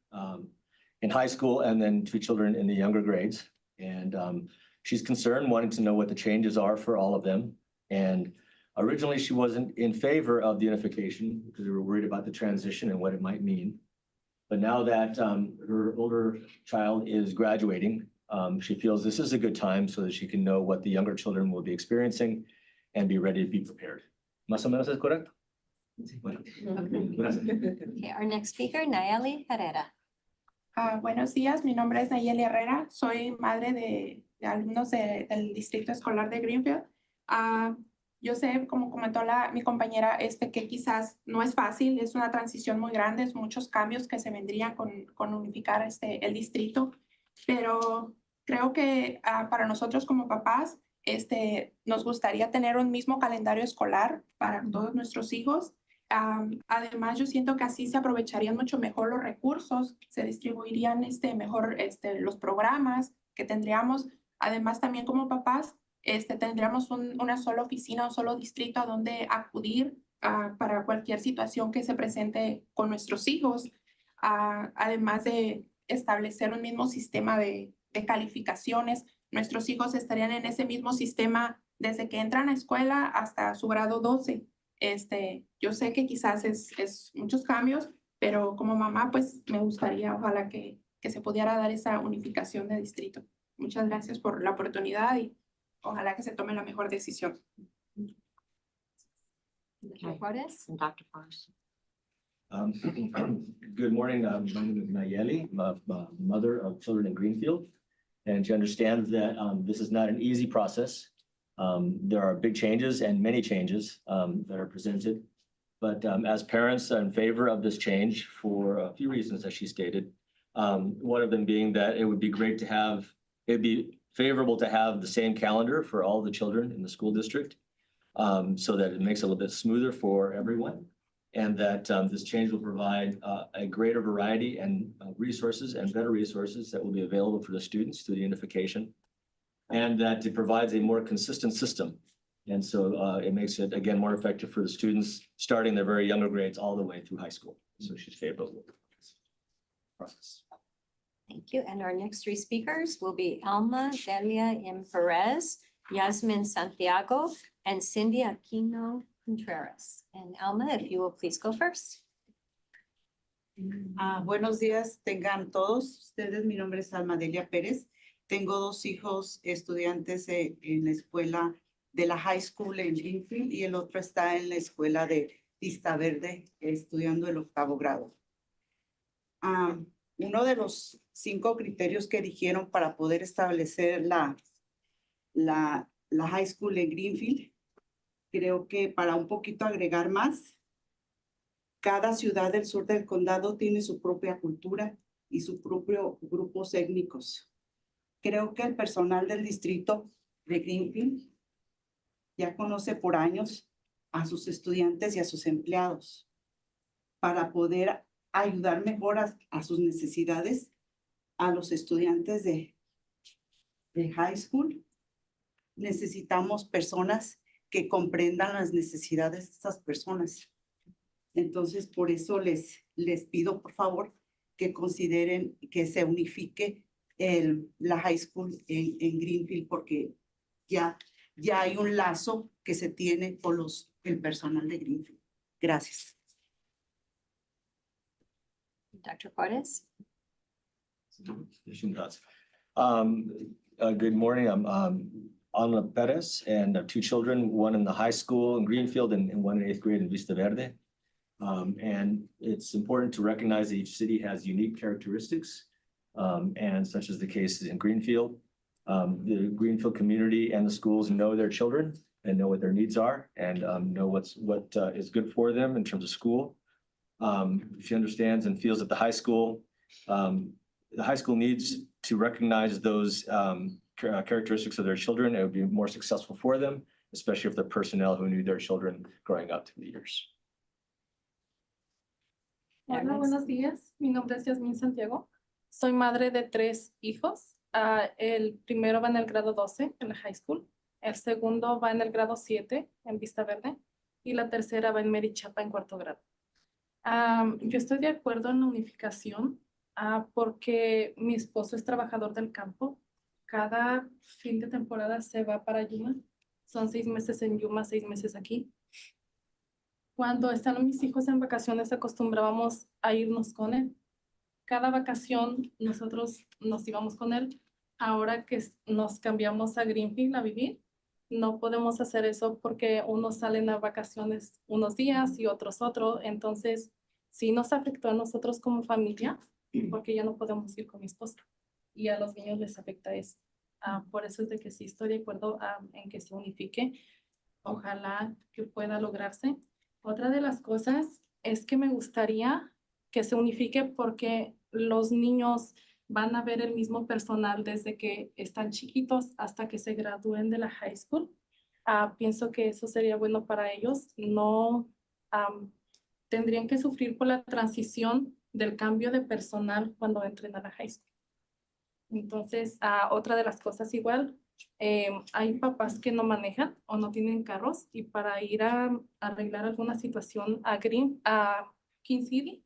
[SPEAKER 15] in high school and then two children in the younger grades. And she's concerned, wanting to know what the changes are for all of them. And originally, she wasn't in favor of the unification because we were worried about the transition and what it might mean. But now that her older child is graduating, she feels this is a good time so that she can know what the younger children will be experiencing and be ready to be prepared. ¿Más o menos es correcto? Sí, bueno. Gracias.
[SPEAKER 4] Okay, our next speaker, Nayeli Herrera.
[SPEAKER 16] Buenos días, mi nombre es Nayeli Herrera, soy madre de alumnos del distrito escolar de Greenfield. Yo sé, como comentó mi compañera, que quizás no es fácil, es una transición muy grande, es muchos cambios que se vendrían con unificar el distrito, pero creo que para nosotros como papás, nos gustaría tener un mismo calendario escolar para todos nuestros hijos. Además, yo siento que así se aprovecharían mucho mejor los recursos, se distribuirían mejor los programas que tendríamos. Además, también como papás, tendríamos una sola oficina, un solo distrito a donde acudir para cualquier situación que se presente con nuestros hijos. Además de establecer un mismo sistema de calificaciones, nuestros hijos estarían en ese mismo sistema desde que entran a escuela hasta su grado 12. Yo sé que quizás es muchos cambios, pero como mamá, pues me gustaría, ojalá que se pudiera dar esa unificación de distrito. Muchas gracias por la oportunidad y ojalá que se tome la mejor decisión.
[SPEAKER 4] Dr. Juarez.
[SPEAKER 13] And Dr. Paris.
[SPEAKER 15] Good morning. My name is Nayeli, mother of children in Greenfield. And she understands that this is not an easy process. There are big changes and many changes that are presented. But as parents are in favor of this change for a few reasons, as she stated. One of them being that it would be great to have, it'd be favorable to have the same calendar for all the children in the school district so that it makes it a little bit smoother for everyone. And that this change will provide a greater variety and resources and better resources that will be available for the students through the unification. And that it provides a more consistent system. And so it makes it, again, more effective for the students starting their very younger grades all the way through high school. So she's favorable to this process.
[SPEAKER 4] Thank you. And our next three speakers will be Alma Delia M. Perez, Yasmin Santiago, and Cindy Aquino Contreras. And Alma, if you will please go first.
[SPEAKER 17] Buenos días, tengan todos ustedes. Mi nombre es Alma Delia Pérez. Tengo dos hijos estudiantes en la escuela de la high school en Greenfield y el otro está en la escuela de Vista Verde estudiando el 8º grado. Uno de los 5 criterios que dijeron para poder establecer la high school en Greenfield, creo que para un poquito agregar más, cada ciudad del sur del condado tiene su propia cultura y su propio grupos étnicos. Creo que el personal del distrito de Greenfield ya conoce por años a sus estudiantes y a sus empleados para poder ayudar mejor a sus necesidades a los estudiantes de high school. Necesitamos personas que comprendan las necesidades de estas personas. Entonces, por eso les pido, por favor, que consideren que se unifique la high school en Greenfield, porque ya hay un lazo que se tiene con el personal de Greenfield. Gracias.
[SPEAKER 4] Dr. Juarez.
[SPEAKER 15] Good morning. I'm Alma Perez and I have 2 children, one in the high school in Greenfield and one in 8th grade in Vista Verde. And it's important to recognize that each city has unique characteristics, and such as the case in Greenfield. The Greenfield community and the schools know their children and know what their needs are and know what is good for them in terms of school. She understands and feels that the high school needs to recognize those characteristics of their children. It would be more successful for them especially if the personnel who knew their children growing up through the years.
[SPEAKER 14] Hola, buenos días. Mi nombre es Yasmín Santiago. Soy madre de 3 hijos. El primero va en el grado 12 en la high school. El segundo va en el grado 7 en Vista Verde. Y la tercera va en Merichapa en 4º grado. Yo estoy de acuerdo en la unificación porque mi esposo es trabajador del campo. Cada fin de temporada se va para Yuma. Son 6 meses en Yuma, 6 meses aquí. Cuando están mis hijos en vacaciones acostumbrábamos a irnos con él. Cada vacación nosotros nos íbamos con él. Ahora que nos cambiamos a Greenfield a vivir, no podemos hacer eso porque unos salen a vacaciones unos días y otros otro. Entonces, sí nos afectó a nosotros como familia porque ya no podemos ir con mi esposa y a los niños les afecta eso. Por eso es de que sí estoy de acuerdo en que se unifique. Ojalá que pueda lograrse. Otra de las cosas es que me gustaría que se unifique porque los niños van a ver el mismo personal desde que están chiquitos hasta que se gradúen de la high school. Pienso que eso sería bueno para ellos. No tendrían que sufrir por la transición del cambio de personal cuando entren a la high school. Entonces, otra de las cosas igual, hay papás que no manejan o no tienen carros y para ir a arreglar alguna situación a King City,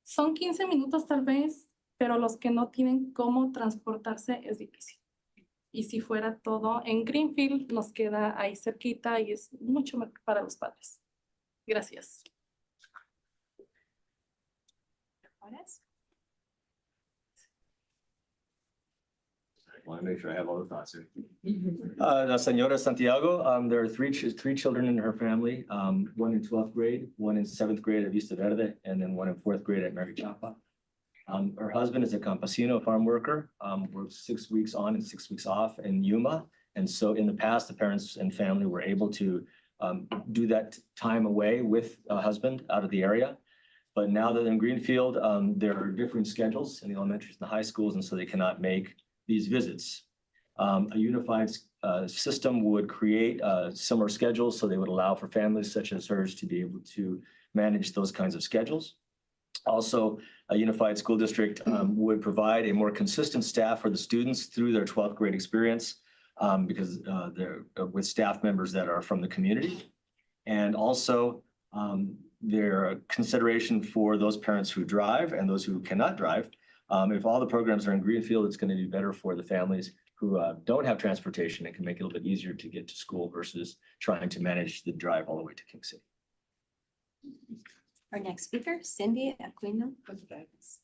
[SPEAKER 14] son 15 minutos tal vez, pero los que no tienen cómo transportarse es difícil. Y si fuera todo en Greenfield, nos queda ahí cerquita y es mucho mejor para los padres. Gracias.
[SPEAKER 15] I want to make sure I have all the thoughts here. La señora Santiago, there are three children in her family, one in 12th grade, one in 7th grade at Vista Verde, and then one in 4th grade at Mary Chapa. Her husband is a campesino farm worker, works 6 weeks on and 6 weeks off in Yuma. And so in the past, the parents and family were able to do that time away with a husband out of the area. But now that in Greenfield, there are different schedules in the elementaries and the high schools, and so they cannot make these visits. A unified system would create similar schedules, so they would allow for families such as hers to be able to manage those kinds of schedules. Also, a unified school district would provide a more consistent staff for the students through their 12th grade experience because they're with staff members that are from the community. And also, their consideration for those parents who drive and those who cannot drive. If all the programs are in Greenfield, it's going to be better for the families who don't have transportation and can make it a little bit easier to get to school versus trying to manage the drive all the way to King City.
[SPEAKER 4] Our next speaker, Cindy Aquino Contreras.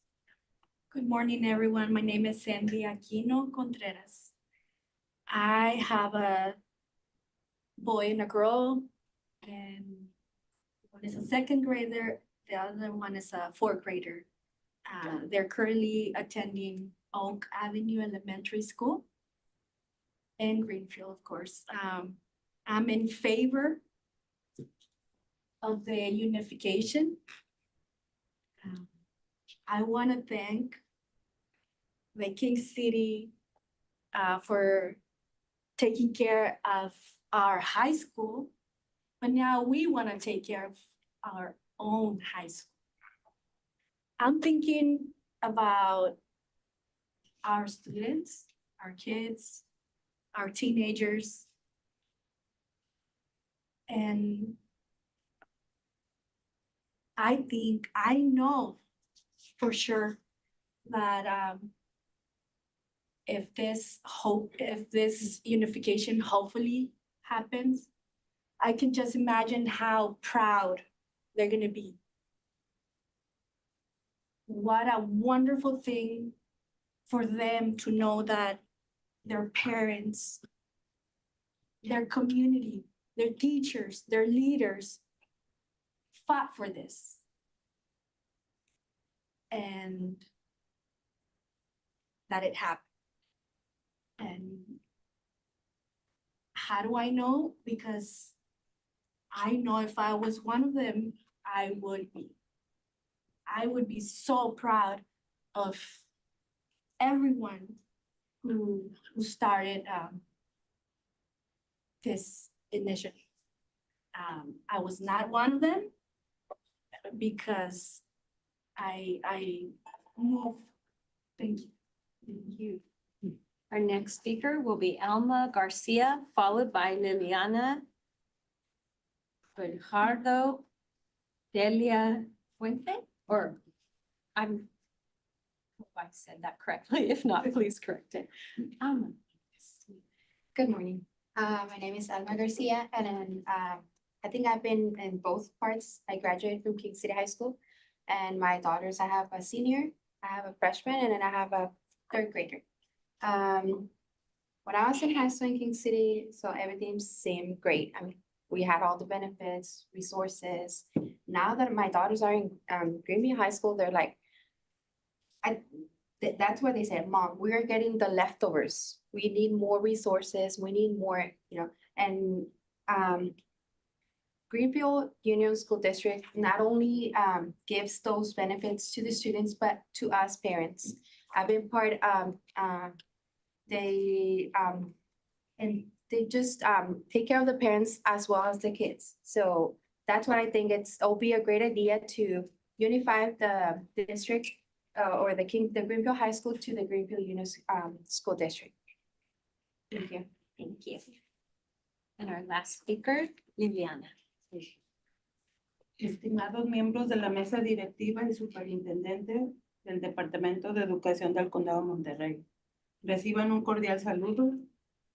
[SPEAKER 18] Good morning, everyone. My name is Cindy Aquino Contreras. I have a boy and a girl, and one is a 2nd grader. The other one is a 4th grader. They're currently attending Oak Avenue Elementary School in Greenfield, of course. I'm in favor of the unification. I want to thank the King City for taking care of our high school, but now we want to take care of our own high school. I'm thinking about our students, our kids, our teenagers, and I know for sure that if this unification hopefully happens, I can just imagine how proud they're gonna be. What a wonderful thing for them to know that their parents, their community, their teachers, their leaders fought for this. And that it happened. And how do I know? Because I know if I was one of them, I would be. I would be so proud of everyone who started this initially. I was not one of them because I moved. Thank you.
[SPEAKER 4] Thank you. Our next speaker will be Alma Garcia, followed by Liliana Bernardo Delia Fuente, or hope I said that correctly. If not, please correct it. Alma.
[SPEAKER 19] Good morning. My name is Alma Garcia, and then I think I've been in both parts. I graduated from King City High School, and my daughters, I have a senior, I have a freshman, and then I have a third grader. When I was in high school in King City, so everything seemed great. I mean, we had all the benefits, resources. Now that my daughters are in Greenview High School, they're like, that's where they said, Mom, we're getting the leftovers. We need more resources. We need more, and Greenfield Union School District not only gives those benefits to the students, but to us parents. I've been part of, they just take care of the parents as well as the kids. So that's what I think it'll be a great idea to unify the district or the Greenfield High School to the Greenfield Union School District. Thank you.
[SPEAKER 4] Thank you. And our last speaker, Liliana.
[SPEAKER 17] Estimados miembros de la mesa directiva y superintendente del Departamento de Educación del Condado de Monterrey, reciban un cordial saludo.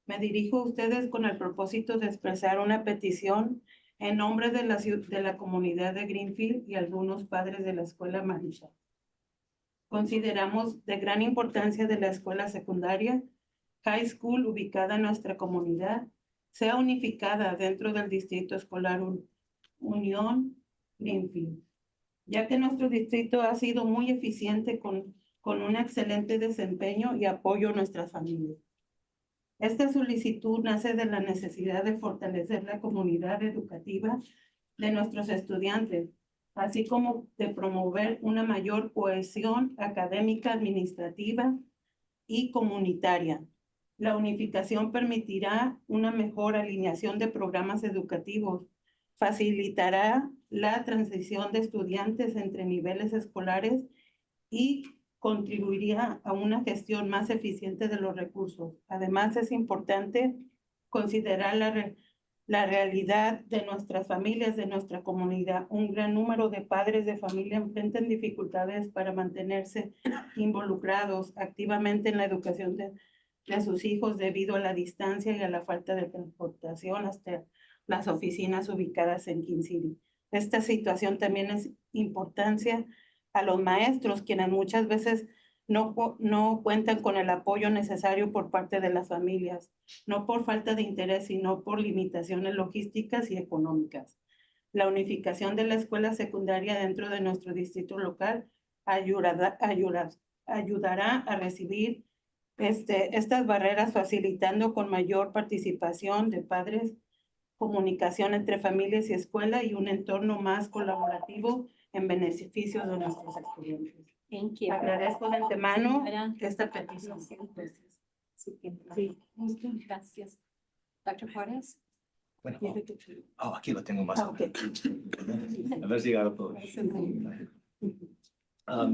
[SPEAKER 17] Me dirijo a ustedes con el propósito de expresar una petición en nombre de la comunidad de Greenfield y algunos padres de la escuela Marisha. Consideramos de gran importancia de la escuela secundaria, high school ubicada en nuestra comunidad, sea unificada dentro del distrito escolar Unión Greenfield, ya que nuestro distrito ha sido muy eficiente con un excelente desempeño y apoyo a nuestras familias. Esta solicitud nace de la necesidad de fortalecer la comunidad educativa de nuestros estudiantes, así como de promover una mayor cohesión académica, administrativa y comunitaria. La unificación permitirá una mejor alineación de programas educativos, facilitará la transición de estudiantes entre niveles escolares y contribuiría a una gestión más eficiente de los recursos. Además, es importante considerar la realidad de nuestras familias, de nuestra comunidad. Un gran número de padres de familia enfrentan dificultades para mantenerse involucrados activamente en la educación de sus hijos debido a la distancia y a la falta de transportación hasta las oficinas ubicadas en King City. Esta situación también es importancia a los maestros, quienes muchas veces no cuentan con el apoyo necesario por parte de las familias, no por falta de interés, sino por limitaciones logísticas y económicas. La unificación de la escuela secundaria dentro de nuestro distrito local ayudará a recibir estas barreras, facilitando con mayor participación de padres, comunicación entre familias y escuela y un entorno más colaborativo en beneficio de nuestros estudiantes.
[SPEAKER 4] Thank you.
[SPEAKER 17] Agradezco de antemano esta petición.
[SPEAKER 4] Gracias. Dr. Juárez.
[SPEAKER 15] Bueno, aquí lo tengo más. A ver si agarro todo.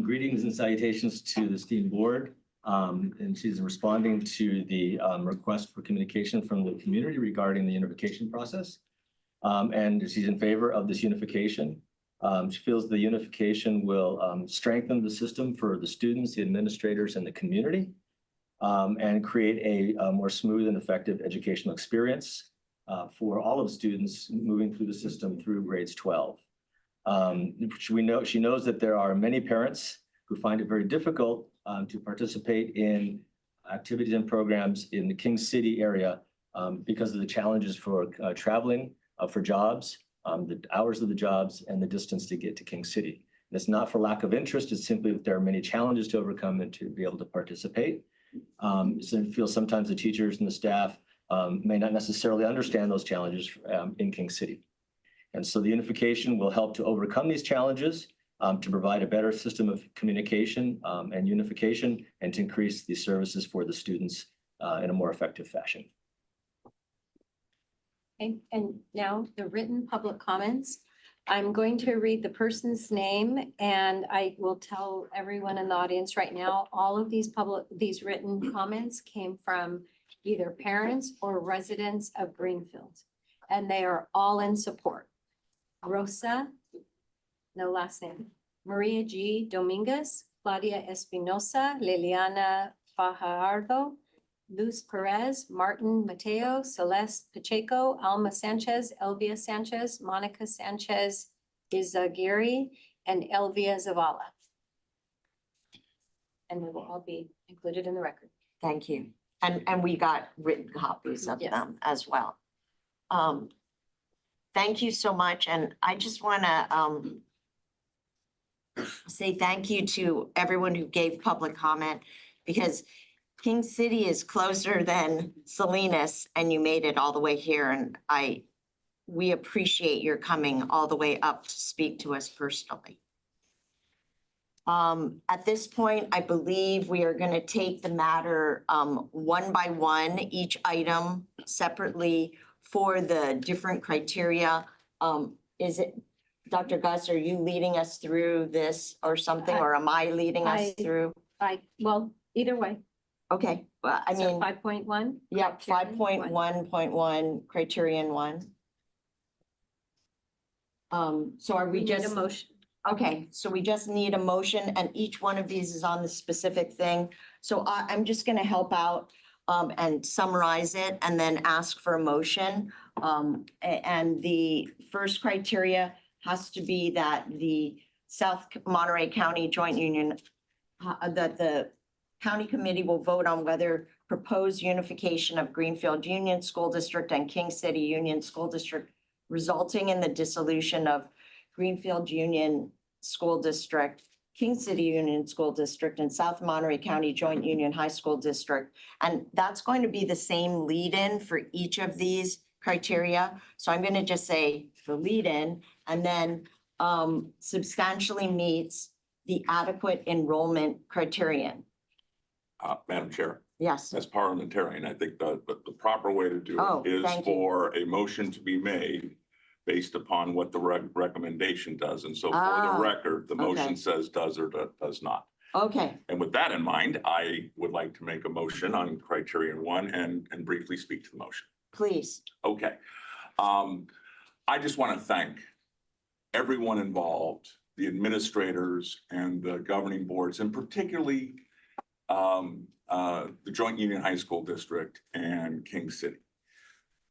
[SPEAKER 15] Greetings and salutations to the esteemed board. And she's responding to the request for communication from the community regarding the unification process. And she's in favor of this unification. She feels the unification will strengthen the system for the students, the administrators, and the community, and create a more smooth and effective educational experience for all of the students moving through the system through grades 12. She knows that there are many parents who find it very difficult to participate in activities and programs in the King City area because of the challenges for traveling for jobs, the hours of the jobs, and the distance to get to King City. And it's not for lack of interest, it's simply that there are many challenges to overcome and to be able to participate. So I feel sometimes the teachers and the staff may not necessarily understand those challenges in King City. And so the unification will help to overcome these challenges, to provide a better system of communication and unification, and to increase the services for the students in a more effective fashion.
[SPEAKER 4] Okay, and now the written public comments. I'm going to read the person's name and I will tell everyone in the audience right now, all of these written comments came from either parents or residents of Greenfield. And they are all in support. Rosa, no last name, Maria G. Dominguez, Claudia Espinosa, Liliana Fajardo, Luz Perez, Martin Mateo, Celeste Pacheco, Alma Sanchez, Elvia Sanchez, Monica Sanchez Izaguirre, and Elvia Zavala. And they will all be included in the record.
[SPEAKER 13] Thank you. And we got written copies of
[SPEAKER 4] Yes.
[SPEAKER 13] them as well. Thank you so much. And I just want to say thank you to everyone who gave public comment, because King City is closer than Salinas and you made it all the way here. And we appreciate your coming all the way up to speak to us personally. At this point, I believe we are going to take the matter one by one, each item separately for the different criteria. Is it, Dr. Gus, are you leading us through this or something, or am I leading us through?
[SPEAKER 4] Well, either way.
[SPEAKER 13] Okay, well, I mean.
[SPEAKER 4] 5.1?
[SPEAKER 13] Yep, 5.1.1, criterion 1. So are we
[SPEAKER 4] need
[SPEAKER 13] just?
[SPEAKER 4] a motion.
[SPEAKER 13] Okay, so we just need a motion and each one of these is on the specific thing. So I'm just gonna help out and summarize it and then ask for a motion. And the first criteria has to be that the South Monterey County Joint Union, that the county committee will vote on whether proposed unification of Greenfield Union School District and King City Union School District resulting in the dissolution of Greenfield Union School District, King City Union School District, and South Monterey County Joint Union High School District. And that's going to be the same lead-in for each of these criteria. So I'm going to just say the lead-in, and then substantially meets the adequate enrollment criterion.
[SPEAKER 8] Madam Chair.
[SPEAKER 13] Yes.
[SPEAKER 8] As parliamentarian, I think the proper way to do
[SPEAKER 13] Oh,
[SPEAKER 8] it is
[SPEAKER 13] thank you.
[SPEAKER 8] for a motion to be made based upon what the recommendation does. And so for
[SPEAKER 13] Ah,
[SPEAKER 8] the record, the motion
[SPEAKER 13] okay.
[SPEAKER 8] says does or does not.
[SPEAKER 13] Okay,
[SPEAKER 8] And with that in mind, I would like to make a motion on criterion 1 and briefly speak to the motion.
[SPEAKER 13] please.
[SPEAKER 8] Okay. I just want to thank everyone involved, the administrators and the governing boards, and particularly the Joint Union High School District and King City.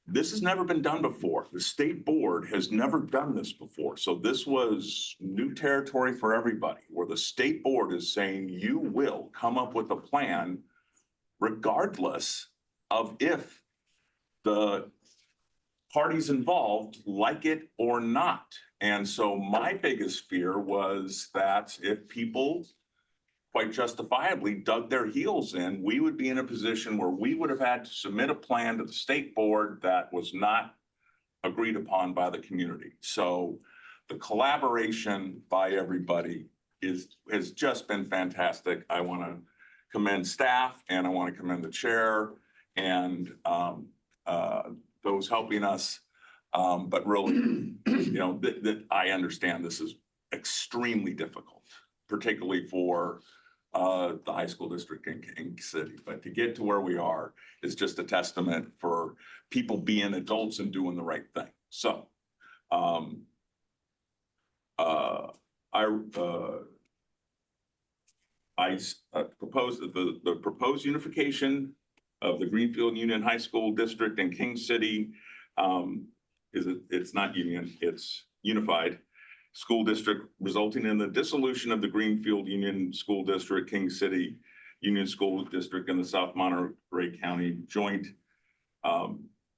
[SPEAKER 8] This has never been done before. The state board has never done this before. So this was new territory for everybody, where the state board is saying you will come up with a plan regardless of if the parties involved like it or not. And so my biggest fear was that if people quite justifiably dug their heels in, we would be in a position where we would have had to submit a plan to the state board that was not agreed upon by the community. So the collaboration by everybody has just been fantastic. I want to commend staff and I want to commend the chair and those helping us. But really, you know, that I understand this is extremely difficult, particularly for the high school district in King City. But to get to where we are is just a testament for people being adults and doing the right thing. So I propose that the proposed unification of the Greenfield Union High School District and King City it's not union, it's unified school district, resulting in the dissolution of the Greenfield Union School District, King City Union School District, and the South Monterey County Joint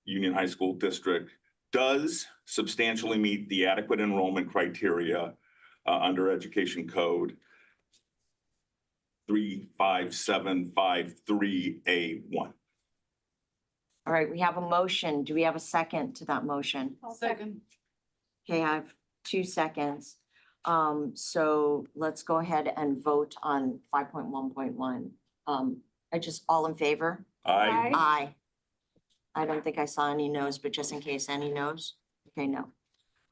[SPEAKER 8] Union High School District, does substantially meet the adequate enrollment criteria under Education Code 35753A1.
[SPEAKER 13] All right, we have a motion. Do we have a second to that motion?
[SPEAKER 14] Second.
[SPEAKER 13] Okay, I have 2 seconds. So let's go ahead and vote on 5.1.1. I just, all in favor?
[SPEAKER 8] Aye.
[SPEAKER 13] Aye. I don't think I saw any no's, but just in case, any no's? Okay, no.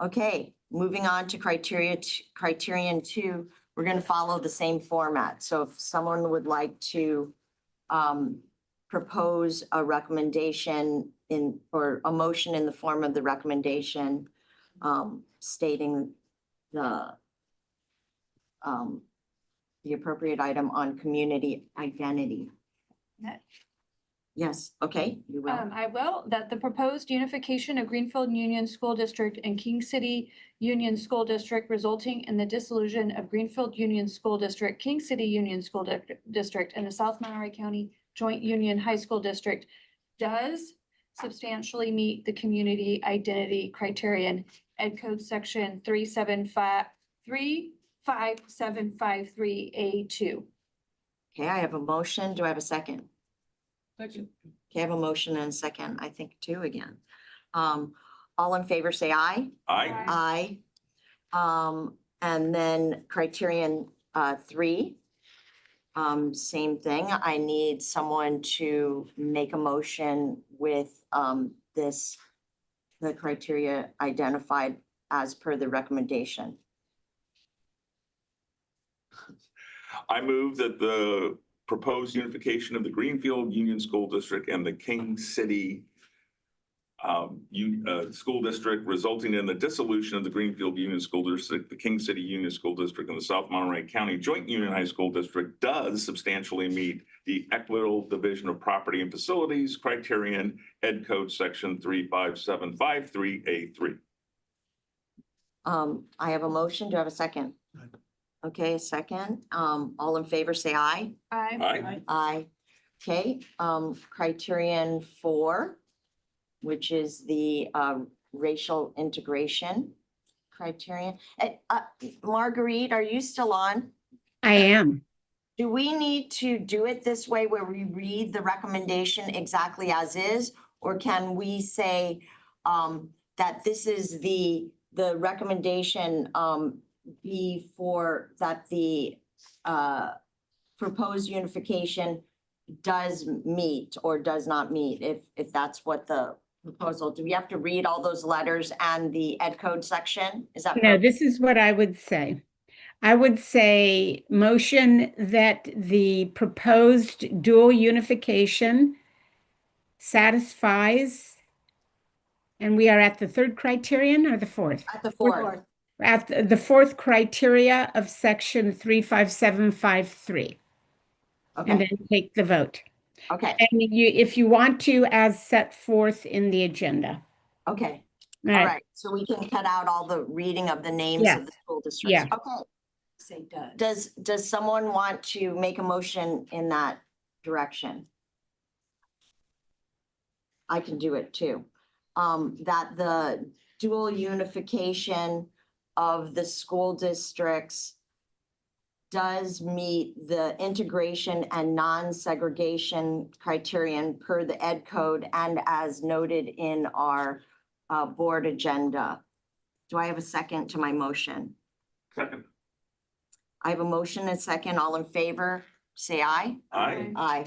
[SPEAKER 13] Okay, moving on to criterion 2, we're going to follow the same format. So if someone would like to propose a recommendation or a motion in the form of the recommendation stating the appropriate item on community identity. Yes, okay, you will.
[SPEAKER 1] I will, that the proposed unification of Greenfield Union School District and King City Union School District resulting in the dissolution of Greenfield Union School District, King City Union School District, and the South Monterey County Joint Union High School District does substantially meet the community identity criterion, Ed Code Section 35753A2.
[SPEAKER 13] Okay, I have a motion. Do I have a second?
[SPEAKER 17] Second.
[SPEAKER 13] Okay, I have a motion and a second, I think two again. All in favor, say aye.
[SPEAKER 8] Aye.
[SPEAKER 13] Aye. And then criterion 3. Same thing. I need someone to make a motion with the criteria identified as per the recommendation.
[SPEAKER 8] I move that the proposed unification of the Greenfield Union School District and the King City School District resulting in the dissolution of the Greenfield Union School District, the King City Union School District, and the South Monterey County Joint Union High School District does substantially meet the equitable division of property and facilities criterion, Ed Code Section 35753A3.
[SPEAKER 13] I have a motion. Do I have a second? Okay, a second. All in favor, say aye.
[SPEAKER 1] Aye.
[SPEAKER 13] Aye. Okay, criterion 4, which is the racial integration criterion. Marguerite, are you still on?
[SPEAKER 10] I am.
[SPEAKER 13] Do we need to do it this way where we read the recommendation exactly as is? Or can we say that this is the recommendation that the proposed unification does meet or does not meet, if that's what the proposal, do we have to read all those letters and the Ed Code section? Is that?
[SPEAKER 10] No, this is what I would say. I would say motion that the proposed dual unification satisfies, and we are at the third criterion or the fourth?
[SPEAKER 13] At the fourth.
[SPEAKER 10] At the fourth criteria of section 35753.
[SPEAKER 13] Okay.
[SPEAKER 10] And then take the vote.
[SPEAKER 13] Okay.
[SPEAKER 10] And if you want to, as set forth in the agenda.
[SPEAKER 13] Okay.
[SPEAKER 10] All
[SPEAKER 13] All
[SPEAKER 10] right.
[SPEAKER 13] right. So we can cut out all the reading of the names of the school districts.
[SPEAKER 10] Yeah.
[SPEAKER 13] Okay.
[SPEAKER 4] Say does.
[SPEAKER 13] Does someone want to make a motion in that direction? I can do it too. That the dual unification of the school districts does meet the integration and non-segregation criterion per the Ed Code and as noted in our board agenda. Do I have a second to my motion?
[SPEAKER 8] Second.
[SPEAKER 13] I have a motion and a second. All in favor, say aye.
[SPEAKER 8] Aye.
[SPEAKER 13] Aye.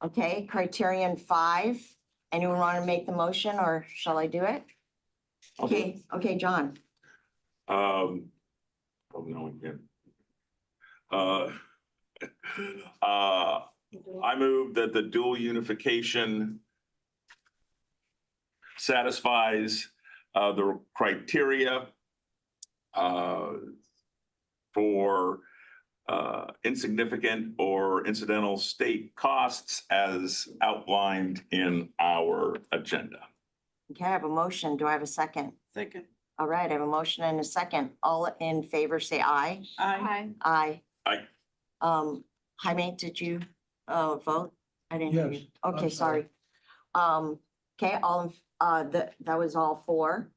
[SPEAKER 13] Okay, criterion 5. Anyone want to make the motion or shall I do it?
[SPEAKER 8] I'll do it.
[SPEAKER 13] Okay, okay, John.
[SPEAKER 8] Oh, no, we can't. I move that the dual unification satisfies the criteria for insignificant or incidental state costs as outlined in our agenda.
[SPEAKER 13] Okay, I have a motion. Do I have a second?
[SPEAKER 17] Second.
[SPEAKER 13] All right, I have a motion and a second. All in favor, say aye.
[SPEAKER 17] Aye.
[SPEAKER 13] Aye.
[SPEAKER 8] Aye.
[SPEAKER 13] Jaime, did you vote? I didn't hear you.
[SPEAKER 15] Yes,
[SPEAKER 13] Okay,
[SPEAKER 15] I'm
[SPEAKER 13] sorry. Okay, that was all 4.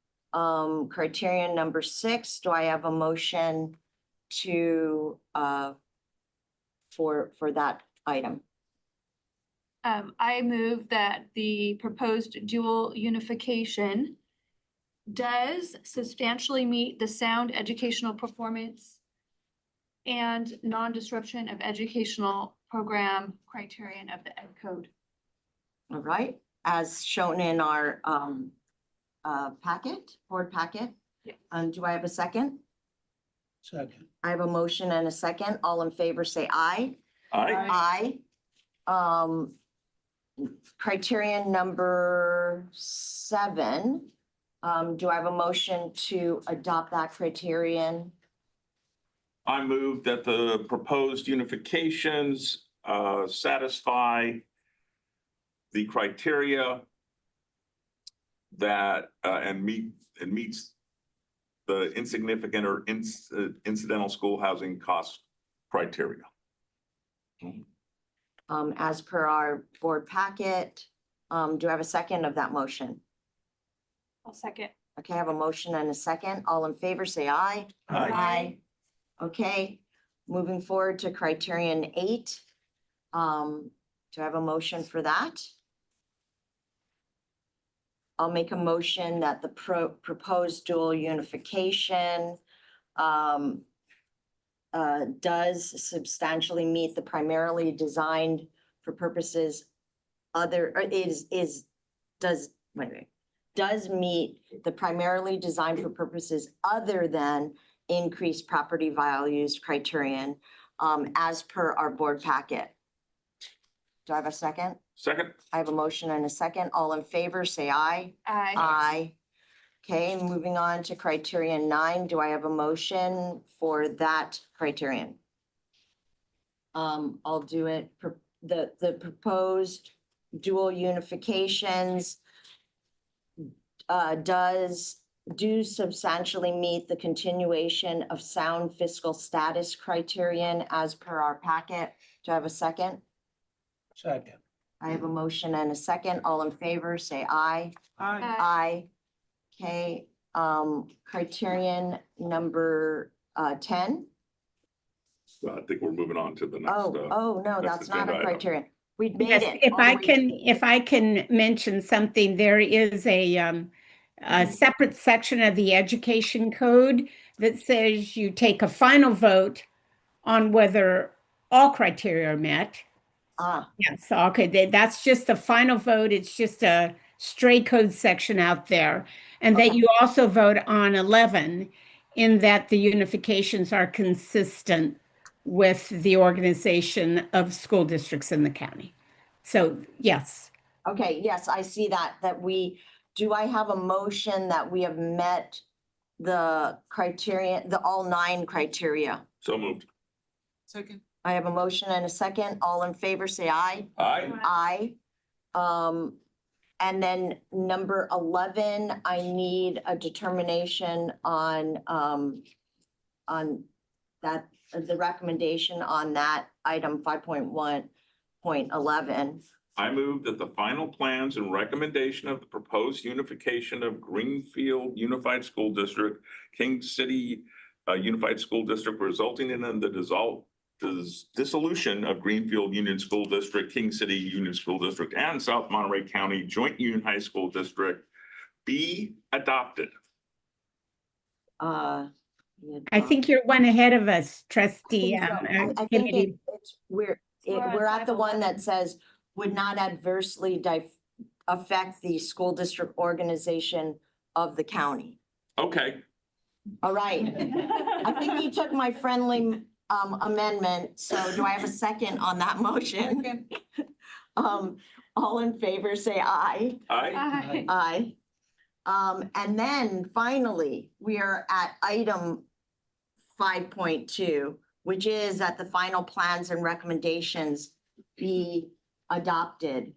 [SPEAKER 13] Criterion number 6, do I have a motion to for that item?
[SPEAKER 1] I move that the proposed dual unification does substantially meet the sound educational performance and non-disruption of educational program criterion of the Ed Code.
[SPEAKER 13] All right, as shown in our board packet. Do I have a second?
[SPEAKER 15] Second.
[SPEAKER 13] I have a motion and a second. All in favor, say aye.
[SPEAKER 8] Aye.
[SPEAKER 13] Aye. Criterion number 7. Do I have a motion to adopt that criterion?
[SPEAKER 8] I move that the proposed unifications satisfy the criteria that and meets the insignificant or incidental school housing cost criteria.
[SPEAKER 13] As per our board packet, do I have a second of that motion?
[SPEAKER 1] I'll second.
[SPEAKER 13] Okay, I have a motion and a second. All in favor, say aye. Aye. Okay, moving forward to criterion 8. Do I have a motion for that? I'll make a motion that the proposed dual unification does substantially meet the primarily designed for purposes other, or does meet the primarily designed for purposes other than increased property values criterion as per our board packet. Do I have a second?
[SPEAKER 8] Second.
[SPEAKER 13] I have a motion and a second. All in favor, say aye.
[SPEAKER 1] Aye.
[SPEAKER 13] Aye. Okay, moving on to criterion 9. Do I have a motion for that criterion? I'll do it. The proposed dual unifications do substantially meet the continuation of sound fiscal status criterion as per our packet. Do I have a second?
[SPEAKER 15] Second.
[SPEAKER 13] I have a motion and a second. All in favor, say aye. Aye. Okay, criterion number 10.
[SPEAKER 8] So I think we're moving on to the next.
[SPEAKER 13] Oh, no,
[SPEAKER 8] next
[SPEAKER 13] that's not
[SPEAKER 8] agenda
[SPEAKER 13] a
[SPEAKER 8] item.
[SPEAKER 13] criterion. We made
[SPEAKER 10] Yes,
[SPEAKER 13] it.
[SPEAKER 10] if
[SPEAKER 13] all the
[SPEAKER 10] I
[SPEAKER 13] way-
[SPEAKER 10] can, if I can mention something, there is a separate section of the education code that says you take a final vote on whether all criteria are met. Yes, okay, that's just the final vote. It's just a stray code section out there. And that you also vote on 11 in that the unifications are consistent with the organization of school districts in the county. So, yes.
[SPEAKER 13] Okay, yes, I see that do I have a motion that we have met the criterion, all 9 criteria?
[SPEAKER 8] So moved.
[SPEAKER 7] Second.
[SPEAKER 13] I have a motion and a second. All in favor, say aye.
[SPEAKER 8] Aye.
[SPEAKER 13] Aye. And then number 11, I need a determination on that, the recommendation on that item 5.1.11.
[SPEAKER 8] I move that the final plans and recommendation of the proposed unification of Greenfield Unified School District, King City Unified School District, resulting in the dissolution of Greenfield Union School District, King City Union School District, and South Monterey County Joint Union High School District be adopted.
[SPEAKER 10] I think you're one ahead of us, trustee.
[SPEAKER 13] I think we're at the one that says would not adversely affect the school district organization of the county.
[SPEAKER 8] Okay.
[SPEAKER 13] All right. I think you took my friendly amendment. So do I have a second on that motion? All in favor, say aye.
[SPEAKER 8] Aye.
[SPEAKER 13] Aye. And then finally, we are at item 5.2, which is that the final plans and recommendations be adopted.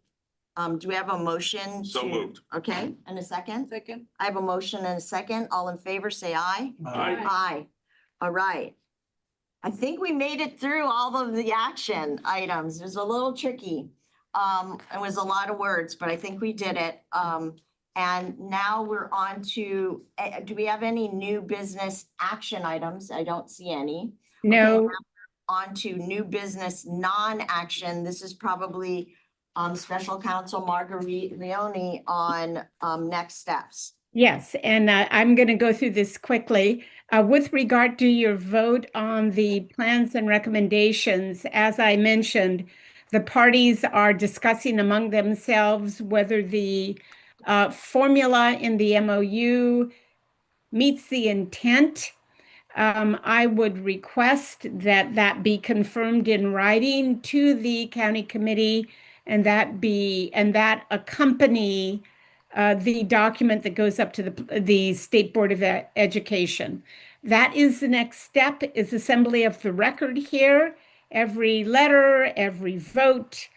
[SPEAKER 13] Do we have a motion?
[SPEAKER 8] So moved.
[SPEAKER 13] Okay, and a second?
[SPEAKER 7] Second.
[SPEAKER 13] I have a motion and a second. All in favor, say aye.
[SPEAKER 8] Aye.
[SPEAKER 13] Aye. All right. I think we made it through all of the action items. It was a little tricky. It was a lot of words, but I think we did it. And now we're on to, do we have any new business action items? I don't see any.
[SPEAKER 10] No.
[SPEAKER 13] Okay, on to new business non-action. This is probably Special Counsel Marguerite Leone on next steps.
[SPEAKER 10] Yes, and I'm going to go through this quickly. With regard to your vote on the plans and recommendations, as I mentioned, The parties are discussing among themselves whether the formula in the MOU meets the intent. I would request that that be confirmed in writing to the county committee and that accompany the document that goes up to the State Board of Education. That is the next step, is assembly of the record here. Every letter, every vote,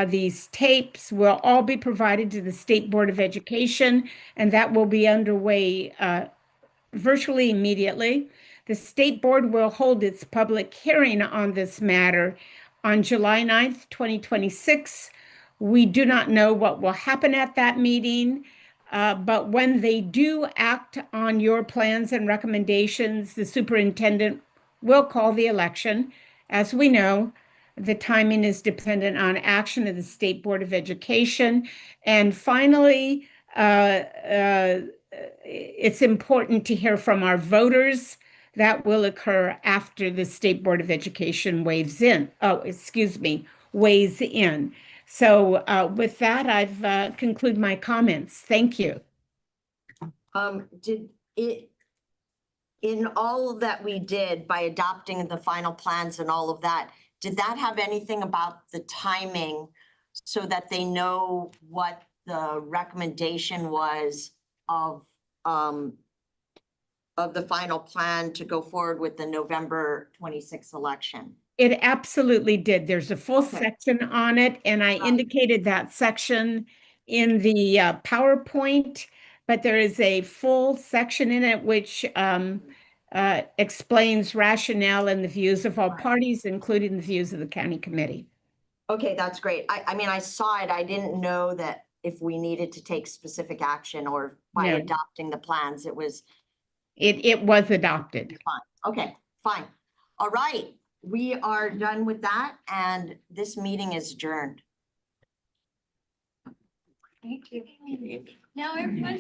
[SPEAKER 10] these tapes will all be provided to the State Board of Education, and that will be underway virtually immediately. The State Board will hold its public hearing on this matter on July 9th, 2026. We do not know what will happen at that meeting, but when they do act on your plans and recommendations, the superintendent will call the election. As we know, the timing is dependent on action of the State Board of Education. And finally, it's important to hear from our voters. That will occur after the State Board of Education weighs in. So with that, I've concluded my comments. Thank you.
[SPEAKER 13] In all that we did by adopting the final plans and all of that, did that have anything about the timing so that they know what the recommendation was of the final plan to go forward with the November 26th election?
[SPEAKER 10] It absolutely did. There's a full section on it, and I indicated that section in the PowerPoint, but there is a full section in it which explains rationale and the views of all parties, including the views of the county committee.
[SPEAKER 13] Okay, that's great. I mean, I saw it. I didn't know that if we needed to take specific action or by
[SPEAKER 10] No.
[SPEAKER 13] adopting the plans, it was.
[SPEAKER 10] It was adopted.
[SPEAKER 13] Fine. Okay, fine. All right. We are done with that, and this meeting is adjourned.
[SPEAKER 4] Thank you. Now everyone